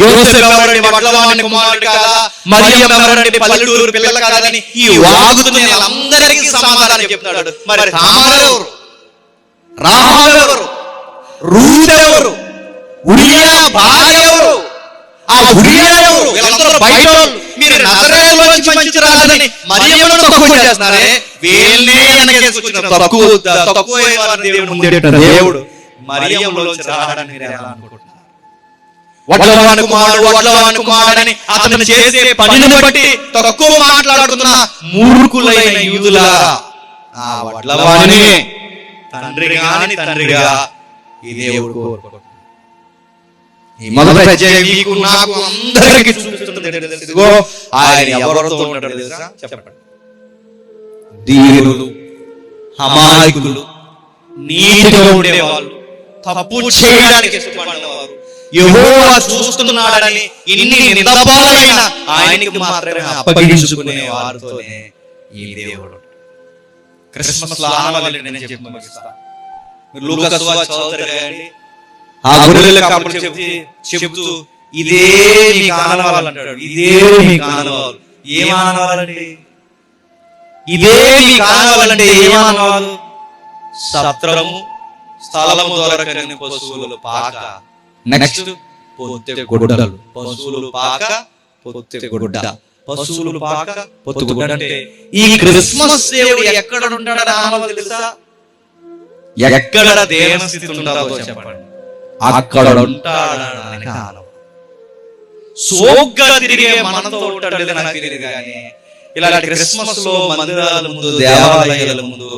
యోసేపు ఎవరండి? వడ్లవాని కుమారుడు కాదా? మరియమ్మ ఎవరండి? పల్లెటూరు పిల్ల కాదని ఈ వాగుతున్న అందరికీ సమాధానం చెప్తున్నాడు. మరి తామారు ఎవరు? రాహాబు ఎవరు? రూతు ఎవరు? ఉరియా భార్య ఎవరు? ఆ ఉరియా ఎవరు? వీళ్ళందరూ బయట వాళ్ళు. మీరు నజరేతులోంచి మంచి రాదని మరియమ్మను తక్కువ చేస్తున్నారే, వీళ్ళనే వెనకేసుకొచ్చిన తక్కువ దేవుడు ముందేట దేవుడు మరియమ్మలోంచి రావడానికి మీరు ఎలా అనుకుంటున్నారు? వడ్లవాని కుమారుడు అని అతను చేసే పనిని బట్టి తక్కువ మాట్లాడుతున్న మూర్ఖులైన యూదులారా, ఆ వడ్లవాని తండ్రిగా ఈ దేవుడు కోరుకుంటున్నాడు. ఈ మొదటి అధ్యాయం మీకు నాకు అందరికీ చూపిస్తుంది. ఇదిగో ఆయన ఎవరితో ఉంటాడో తెలుసా? చెప్పండి. దీనులు, అమాయకులు, నీతిగా ఉండేవాళ్ళు, తప్పు చేయడానికి ఇష్టపడినవారు, యెహోవా చూస్తున్నాడని ఇన్ని నిందపాలైన ఆయనకి మాత్రమే అప్పగించుకునే వారితోనే ఈ దేవుడు. క్రిస్మస్ లో ఆనవాళ్ళు నేను చెప్పి ముగిస్తా. మీరు లూకా సువార్త చదువుతారు కదండి. ఆ గొర్రెల కాపరి చెబుతూ ఇదే మీకు ఆనవాళ్ళు అంటాడు. ఇదే మీకు ఆనవాళ్ళు. ఏం ఆనవాళ్ళండి? ఇదే మీకు ఆనవాళ్ళంటే ఏం ఆనవాళ్ళు? సత్రము, స్థలము దొరకని పశువులు పాక, నెక్స్ట్ పొత్తె గుడ్డలు. పశువులు పాక, పొత్తె గుడ్డ. పశువులు పాక, పొత్తు గుడ్డ. అంటే ఈ క్రిస్మస్ దేవుడు ఎక్కడ ఉంటాడని ఆనవాళ్ళు తెలుసా? ఎక్కడ దేన స్థితి ఉంటుందో చెప్పండి. అక్కడ ఉంటాడని ఆనవాళ్ళు. సోగ్గా తిరిగే మనతో ఉంటాడు నాకు తెలియదు కానీ ఇలాంటి క్రిస్మస్ లో మందిరాల ముందు, దేవాలయాల ముందు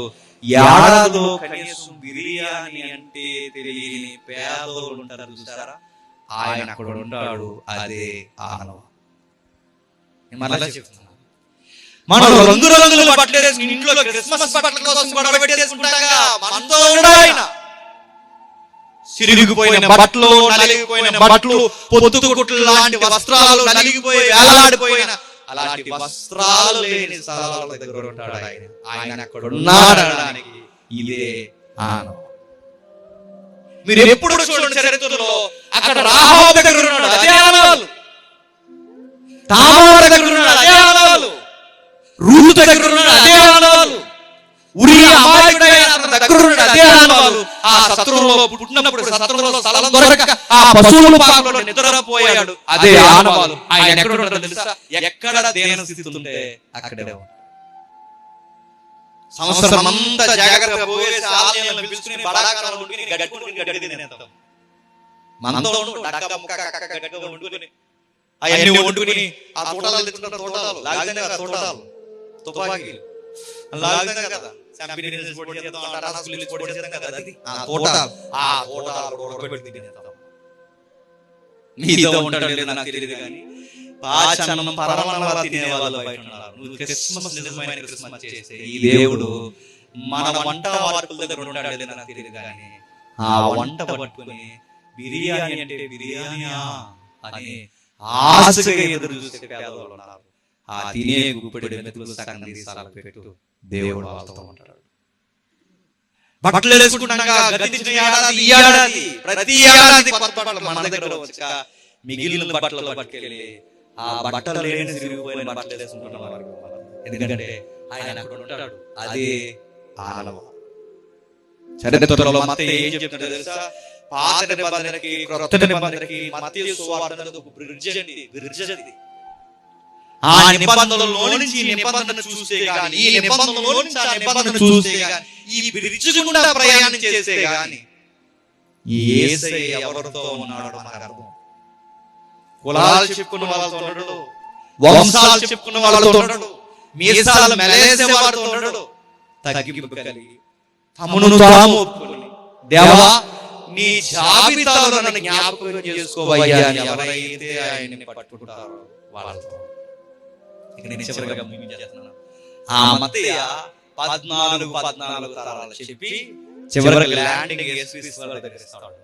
ఏడాదిలో కనీసం బిర్యానీ అంటే తెలియని పేదోళ్ళు ఉంటారు చూసారా? ఆయన అక్కడ ఉంటాడు. అదే ఆనవ. మళ్ళా చెప్తున్నా, మనం రంగురంగుల బట్టలు వేసుకుని ఇంట్లో క్రిస్మస్ బట్టల కోసం గొడవ పెట్టేసుకుంటాగా, మనతో ఉన్నాడు ఆయన. సిరిగిపోయిన బట్టలు, నలిగిపోయిన బట్టలు, పొత్తుకుట్లు లాంటి వస్త్రాలు నలిగిపోయి వేలాడిపోయిన అలాంటి వస్త్రాలు లేని స్థలాల దగ్గర ఉంటాడు ఆయన. ఆయన అక్కడ ఉన్నాడనడానికి ఇదే ఆనవ. మీరు ఎప్పుడు చూడండి చరిత్రలో, అక్కడ రాహాబు దగ్గర ఉన్నాడు, అదే ఆనవాలు. తామారు దగ్గర ఉన్నాడు, అదే ఆనవాలు. రూతు దగ్గర ఉన్నాడు, అదే ఆనవాలు. ఉరియా అమాయకుడైన అతని దగ్గర ఉన్నాడు, అదే ఆనవాలు. ఆ సత్రంలో పుట్టినప్పుడు సత్రంలో స్థలం దొరక ఆ పశువుల పాకలో నిద్రపోయాడు, అదే ఆనవాలు. ఆయన ఎక్కడ ఉంటాడో తెలుసా? ఎక్కడ దేన స్థితి ఉంటే అక్కడే ఉంటాడు. సంవత్సరం అంతా జాగ్రత్తగా పోయేసి ఆలయంలో పిలుచుకుని బడాకారం వండుకుని గడ్డి తినేస్తాం. మనతో డక్క ముక్క గడ్డగా వండుకుని అవన్నీ వండుకుని ఆ తోటాలు తెచ్చుకుంటారు. తోటాలు లాగితేనే కదా, తోటాలు తుపాకీలు లాగితేనే కదా మీతో ఉంటాడు లేదు నాకు తెలియదు కానీ పాచనం పరమన్నలా తినే వాళ్ళు బయట ఉన్నారు. నువ్వు క్రిస్మస్ నిజమైన క్రిస్మస్ చేసే ఈ దేవుడు మన వంట వార్పుల దగ్గర ఉంటాడు లేదు నాకు తెలియదు కానీ ఆ వంట పట్టుకుని బిర్యానీ అంటే బిర్యానీయా అని ఆశగా ఎదురు చూసే పేదవాళ్ళు ఉన్నారు. ఆ తినే గుప్పెడు మెతుకులు సగం తీసాలకు పెట్టు దేవుడు వాళ్ళతో ఉంటాడు. బట్టలు వేసుకుంటాగా గతించిన ఏడాది ఈ ఏడాది ప్రతి ఏడాది కొత్త బట్టలు మన దగ్గర వచ్చాక మిగిలిన బట్టలు పట్టుకెళ్ళి ఆ బట్టలు లేని సిరిగిపోయిన బట్టలు వేసుకుంటున్న వారికి, ఎందుకంటే ఆయన అక్కడ ఉంటాడు. అదే ఆనవ. చరిత్రలో మత్తయి ఏం చెప్తాడో తెలుసా? పాత నిబంధనకి క్రొత్త నిబంధనకి మత్తయి సువార్తకు బ్రిడ్జ్ అండి, బ్రిడ్జ్ అది. ఆ నిబంధనలో నుంచి ఈ నిబంధన చూస్తే గాని, ఈ నిబంధనలో నుంచి ఆ నిబంధన చూస్తే గాని, ఈ బ్రిడ్జ్ గుండా ప్రయాణం చేస్తే గాని యేసయ్య ఎవరితో ఉన్నాడో మనకు అర్థం. కులాలు చెప్పుకున్న వాళ్ళతో ఉండడు, వంశాలు చెప్పుకున్న వాళ్ళతో ఉండడు, మీసాలు మెలేసే వాడితో ఉండడు. తగ్గింపు కలిగి తమను తాము ఒప్పుకొని, దేవా నీ జాబితాలో నన్ను జ్ఞాపకం చేసుకోవయ్యా అని ఎవరైతే ఆయన్ని పట్టుకుంటారో వాళ్ళతో. ఆ మత్తయి 14 తరాలు చెప్పి చివరికి ల్యాండింగ్ యేసుక్రీస్తు వారి దగ్గర ఇస్తాడు.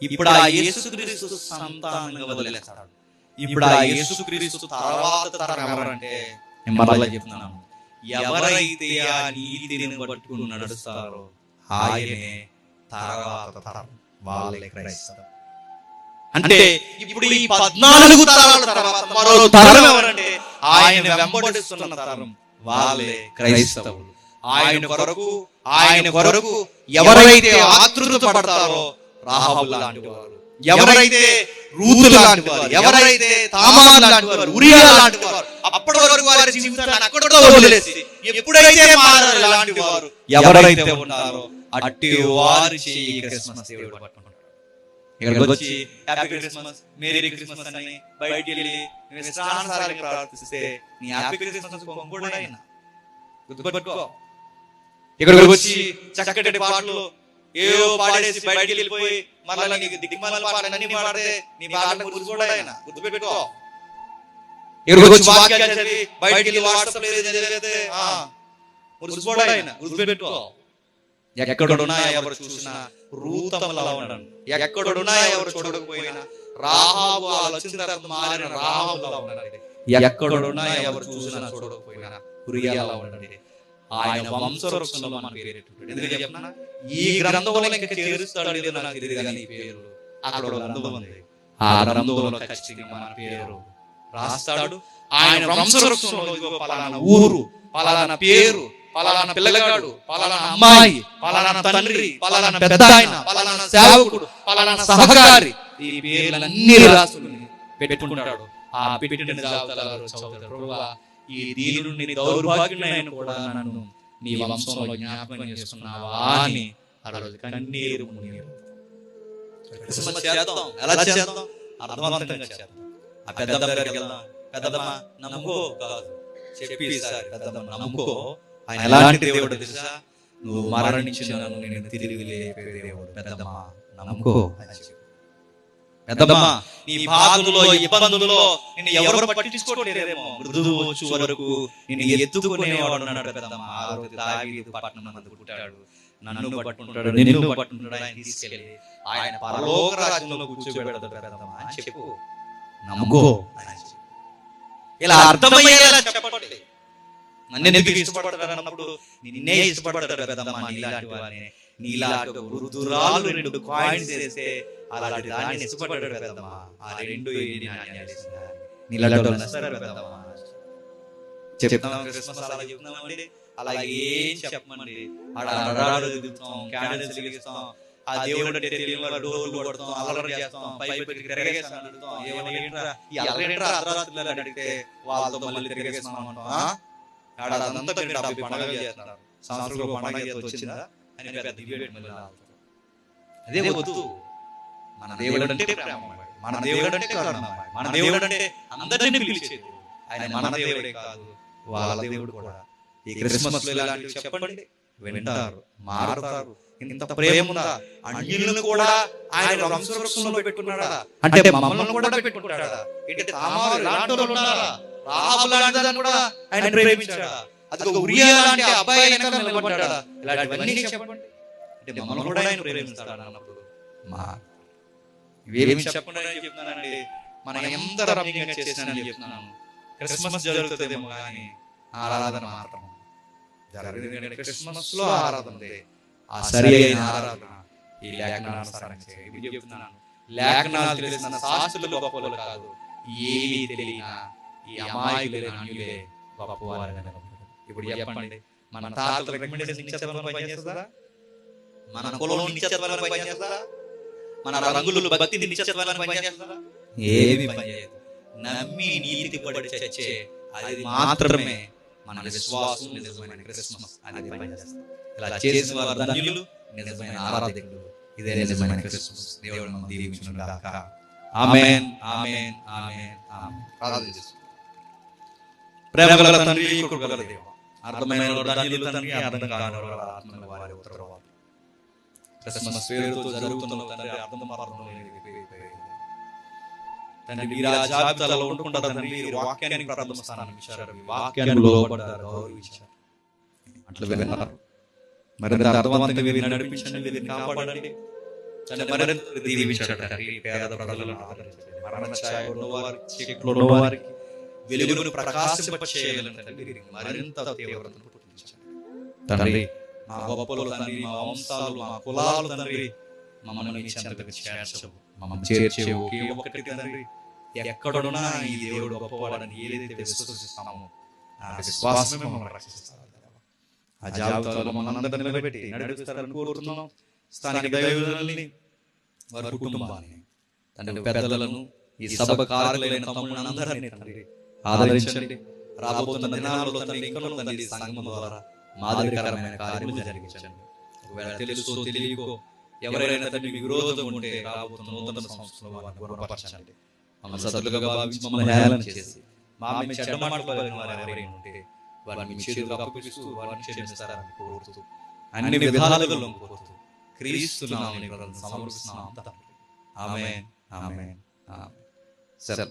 ఇప్పుడు ఆ యేసుక్రీస్తు సంతానంగా వదిలేస్తాడు. ఇప్పుడు ఆ యేసుక్రీస్తు తర్వాత తరం ఎవరంటే, నేను మరలా చెప్తున్నాను, ఎవరైతే ఆ నీతిని పట్టుకుని నడుస్తారో ఆయనే తర్వాత తరం, వాళ్ళే క్రైస్తవం. అంటే ఇప్పుడు ఈ 14 తరాల తర్వాత మరో తరం ఎవరంటే ఆయన వెంబడిస్తున్న తరం, వాళ్ళే క్రైస్తవులు. ఆయన కొరకు ఎవరైతే ఆతృత పడతారో రాహాబు లాంటి వారు, ఎవరైతే రూతు లాంటి వారు, ఎవరైతే తామారు లాంటి వారు, ఉరియా లాంటి వారు, అప్పటి వరకు వారి జీవితాన్ని అక్కడతో వదిలేసి ఎప్పుడైతే మారారు లాంటి వారు ఎవరైతే ఉన్నారో అట్టి వారి చెయ్యి క్రిస్మస్ దేవుడు పట్టుకుంటాడు. ఇక్కడికి వచ్చి హ్యాపీ క్రిస్మస్, మేరీ క్రిస్మస్ అని బయటికి వెళ్ళి ఇష్టానుసారాన్ని ప్రార్థిస్తే నీ హ్యాపీ క్రిస్మస్ కూడా ఆయన గుర్తుపెట్టుకో. ఇక్కడికి వచ్చి చక్కటి పాటలు ఏవో పాడేసి బయటికి వెళ్ళిపోయి మళ్ళీ నీకు దిగ్మల పాటలన్నీ పాడితే నీ పాటలు గుర్తుకోడా ఆయన గుర్తుపెట్టుకో. ఇక్కడికి వచ్చి వాక్యాలు చదివి బయటికి వెళ్ళి వాట్సాప్ చదివితే గుర్తుకోడా ఆయన గుర్తుపెట్టుకో. ఎక్కడున్నా ఎవరు చూసినా రూతమలా ఉండను, ఎక్కడున్నా ఎవరు చూడకపోయినా రాహాబు వచ్చిన తర్వాత మారిన రాహాబులా ఉండండి, ఎక్కడున్నా ఎవరు చూసినా చూడకపోయినా ఉరియాలా ఉండండి. ఆయన వంశవృక్షంలో మన పేరు ఎందుకు చెప్పినా, ఈ గ్రంథంలో ఇంకా చేరుస్తాడు లేదో నాకు తెలియదు కానీ ఈ పేరు అక్కడ గ్రంథం ఉంది, ఆ గ్రంథంలో ఖచ్చితంగా మన పేరు రాస్తాడు. ఆయన వంశవృక్షంలో పలానా ఊరు, పలానా పేరు, పలానా పిల్లగాడు, పలానా అమ్మాయి, పలానా తండ్రి, పలానా పెద్ద ఆయన, పలానా సేవకుడు, పలానా సహకారి, ఈ పేర్లన్నీ రాసుకుని పెట్టుకుంటాడు. ఆ పెట్టిన జాబితాలో చదువుతాడు, ప్రభువా ఈ దీనుడిని దౌర్భాగ్యుడైన కూడా నన్ను నీ వంశంలో జ్ఞాపకం చేసుకున్నావా అని ఆ రోజు కన్నీరు మున్నీరు. క్రిస్మస్ చేద్దాం, ఎలా చేద్దాం? అర్థవంతంగా చేద్దాం. ఆ పెద్దమ్మ దగ్గరికి వెళ్దాం, పెద్దమ్మ నమ్ముకో కాదు చెప్పి సార్ పెద్దమ్మ నమ్ముకో, ఆయన ఎలాంటి దేవుడు తెలుసా, నువ్వు మరణించిన నన్ను నేను తిరిగి లేపే దేవుడు, పెద్దమ్మ నమ్ముకో అని చెప్పి. పెద్దమ్మ నీ బాధల్లో ఇబ్బందుల్లో నిన్ను ఎవరు పట్టించుకోలేరేమో, మృదువు వచ్చు వరకు నిన్ను ఎత్తుకునేవాడు ఉన్నాడు పెద్దమ్మ. ఆ రోజు దావీదు పట్టణం నందు పుట్టాడు, నన్ను పట్టుకుంటాడు, నిన్ను పట్టుకుంటాడు, ఆయన తీసుకెళ్ళి ఆయన పరలోక రాజ్యంలో కూర్చోబెడతాడు పెద్దమ్మ అని చెప్పు, నమ్ముకో అని చెప్పి. ఇలా అర్థమయ్యేలా చెప్పండి. నన్ను ఎందుకు ఇష్టపడతాడు అన్నప్పుడు నిన్నే ఇష్టపడతాడు పెద్దమ్మ, నీలాంటి వారిని, నీలాంటి ఒక వృద్ధురాలు 2 కాయిన్స్ వేస్తే అలాంటి దాన్ని ఇష్టపడ్డాడు పెద్దమ్మ. ఆ 2 చెప్తాం క్రిస్మస్ అలా చెప్తున్నామండి, అలాగే ఏం చెప్పమండి, అడాడు దిగుతాం, క్యాండిల్స్ వెలిగిస్తాం, ఆ దేవుడు అంటే తెలియని వారు డోర్లు కొడతాం, అల్లరి చేస్తాం, పైపు తిరగేస్తాం, అడుగుతాం ఏమని ఏంట్రా ఈ అల్లరేంట్రా అర్ధరాత్రులు అడిగితే వాళ్ళతో మళ్ళీ తిరగేస్తాం అంటాం. ఆడంతా పండుగ చేస్తున్నారు, సంవత్సరం పండుగ వచ్చిందా అని పెద్ద డిబేట్ మళ్ళీ ఆడుతారు. అదే వద్దు. మన దేవుడు అంటే ప్రేమమయ, మన దేవుడు అంటే కరుణమయ, మన దేవుడు అంటే అందరినీ పిలిచేది. ఆయన మన దేవుడే కాదు, వాళ్ళ దేవుడు కూడా. ఈ క్రిస్మస్ లో ఇలాంటివి చెప్పండి, వింటారు, మారుతారు. ఇంత ప్రేమ ఉందా? అన్యులను కూడా ఆయన వంశవృక్షంలో పెట్టుకున్నాడా అంటే మమ్మల్ని కూడా పెట్టుకుంటాడా? ఏంటంటే తామారు లాంటి వాళ్ళు ఉన్నారా? రాహాబు లాంటిదని కూడా ఆయన ప్రేమించాడా? అది ఉరియా లాంటి అబ్బాయి వెనక నిలబడ్డాడా? ఇలాంటివన్నీ చెప్పండి. అంటే మమ్మల్ని కూడా ఆయన ప్రేమిస్తాడా అన్నప్పుడు మా ఇవేమి చెప్పండి అని చెప్తున్నానండి. మనం ఎంత రమ్యంగా చేసినానని చెప్తున్నాను. క్రిస్మస్ జరుగుతుందేమో కానీ ఆరాధన మాత్రం జరగదు. క్రిస్మస్ లో ఆరాధన ఉంది, ఆ సరి అయిన ఆరాధన ఈ లేఖనానుసారంగా చేయాలి చెప్తున్నాను. లేఖనాలు తెలిసిన శాస్త్రులు గొప్పలు కాదు, ఏమీ తెలియనా ఈ అమాయకులైన అన్యులే గొప్పవారని. ఇప్పుడు చెప్పండి, మన తాతల రికమెండేషన్ నిత్యత్వం పనిచేస్తుందా? మన కులం నిత్యత్వం పనిచేస్తుందా? మన రంగులు భక్తి నిత్యత్వం పనిచేస్తుందా? ఏమి పనిచేయదు. నమ్మి నీతి పడి చచ్చే అది మాత్రమే మన విశ్వాసం, నిజమైన క్రిస్మస్ అది పనిచేస్తుంది. ఇలా చేసిన వారు ధన్యులు, నిజమైన ఆరాధకులు. ఇదే నిజమైన క్రిస్మస్. దేవుడు మనం దీవించును గాక. ఆమేన్, ఆమేన్, ఆమేన్, ఆమేన్. ప్రార్థన చేసుకుందాం. ప్రేమగల తండ్రి, కృపగల దేవా, అర్థమైన ధన్యులు తండ్రి, అర్థం కాని ఆత్మల వారి ఉత్తరవాదు క్రిస్మస్ పేరుతో జరుగుతున్న తండ్రి, అర్థం పర్థం లేని తండ్రి, మీరు ఆ జాబితాలో ఉండకుండా తండ్రి మీరు వాక్యానికి ప్రథమ స్థానం ఇచ్చారు, వాక్యాన్ని లోబడ్డారు, గౌరవించారు. అట్లా విన్నారు. మరి అర్థవంతంగా వీరిని నడిపించండి, వీరిని కాపాడండి. తండ్రి మరింత దీవించండి తండ్రి. పేద ప్రజలను ఆదరించండి. మరణ ఛాయలో ఉన్నవారికి, చీకట్లో ఉన్నవారికి వెలుగును ప్రకాశింపచేయాలని తండ్రి మరింత తీవ్రతను పుట్టించండి తండ్రి. మా గొప్పలు తండ్రి, మా వంశాలు, మా కులాలు తండ్రి మమ్మల్ని మీ చెంతకు చేర్చవు, మమ్మల్ని చేర్చేవు. ఒకే ఒక్కటి తండ్రి, ఎక్కడున్నా ఈ దేవుడు గొప్పవాడని ఏదైతే విశ్వసిస్తామో ఆ విశ్వాసమే మమ్మల్ని రక్షిస్తాడు. ఆ జాబితాలో మనందరినీ నిలబెట్టి నడిపిస్తారని కోరుతున్నాం. స్థానిక దైవజనుల్ని, వారి కుటుంబాన్ని, తండ్రి పెద్దలను, ఈ సభ కారకులైన తమ్ముళ్ళందరినీ తండ్రి ఆదరించండి. రాబోతున్న దినాలలో తండ్రి ఇంకా తండ్రి సంఘం ద్వారా మాదిరికరమైన కార్యములు జరిగించండి. ఒకవేళ తెలుసో తెలియకో ఎవరైనా తండ్రి మీకు విరోధం ఉంటే రాబోతున్న నూతన సంవత్సరంలో వారిని గుణపరచండి. మమ్మల్ని సతులుగా భావించి మమ్మల్ని హేళన చేసి మా మీద చెడ్డ మాటలు పలికిన వారు ఎవరైనా ఉంటే వారిని మీ చేతులకు అప్పగిస్తూ వారిని క్షమిస్తారని కోరుతూ అన్ని విధాలుగా లొంగిపోతూ క్రీస్తు నామమున సమర్పిస్తున్నాం తండ్రి. ఆమేన్, ఆమేన్, ఆమేన్. సరే.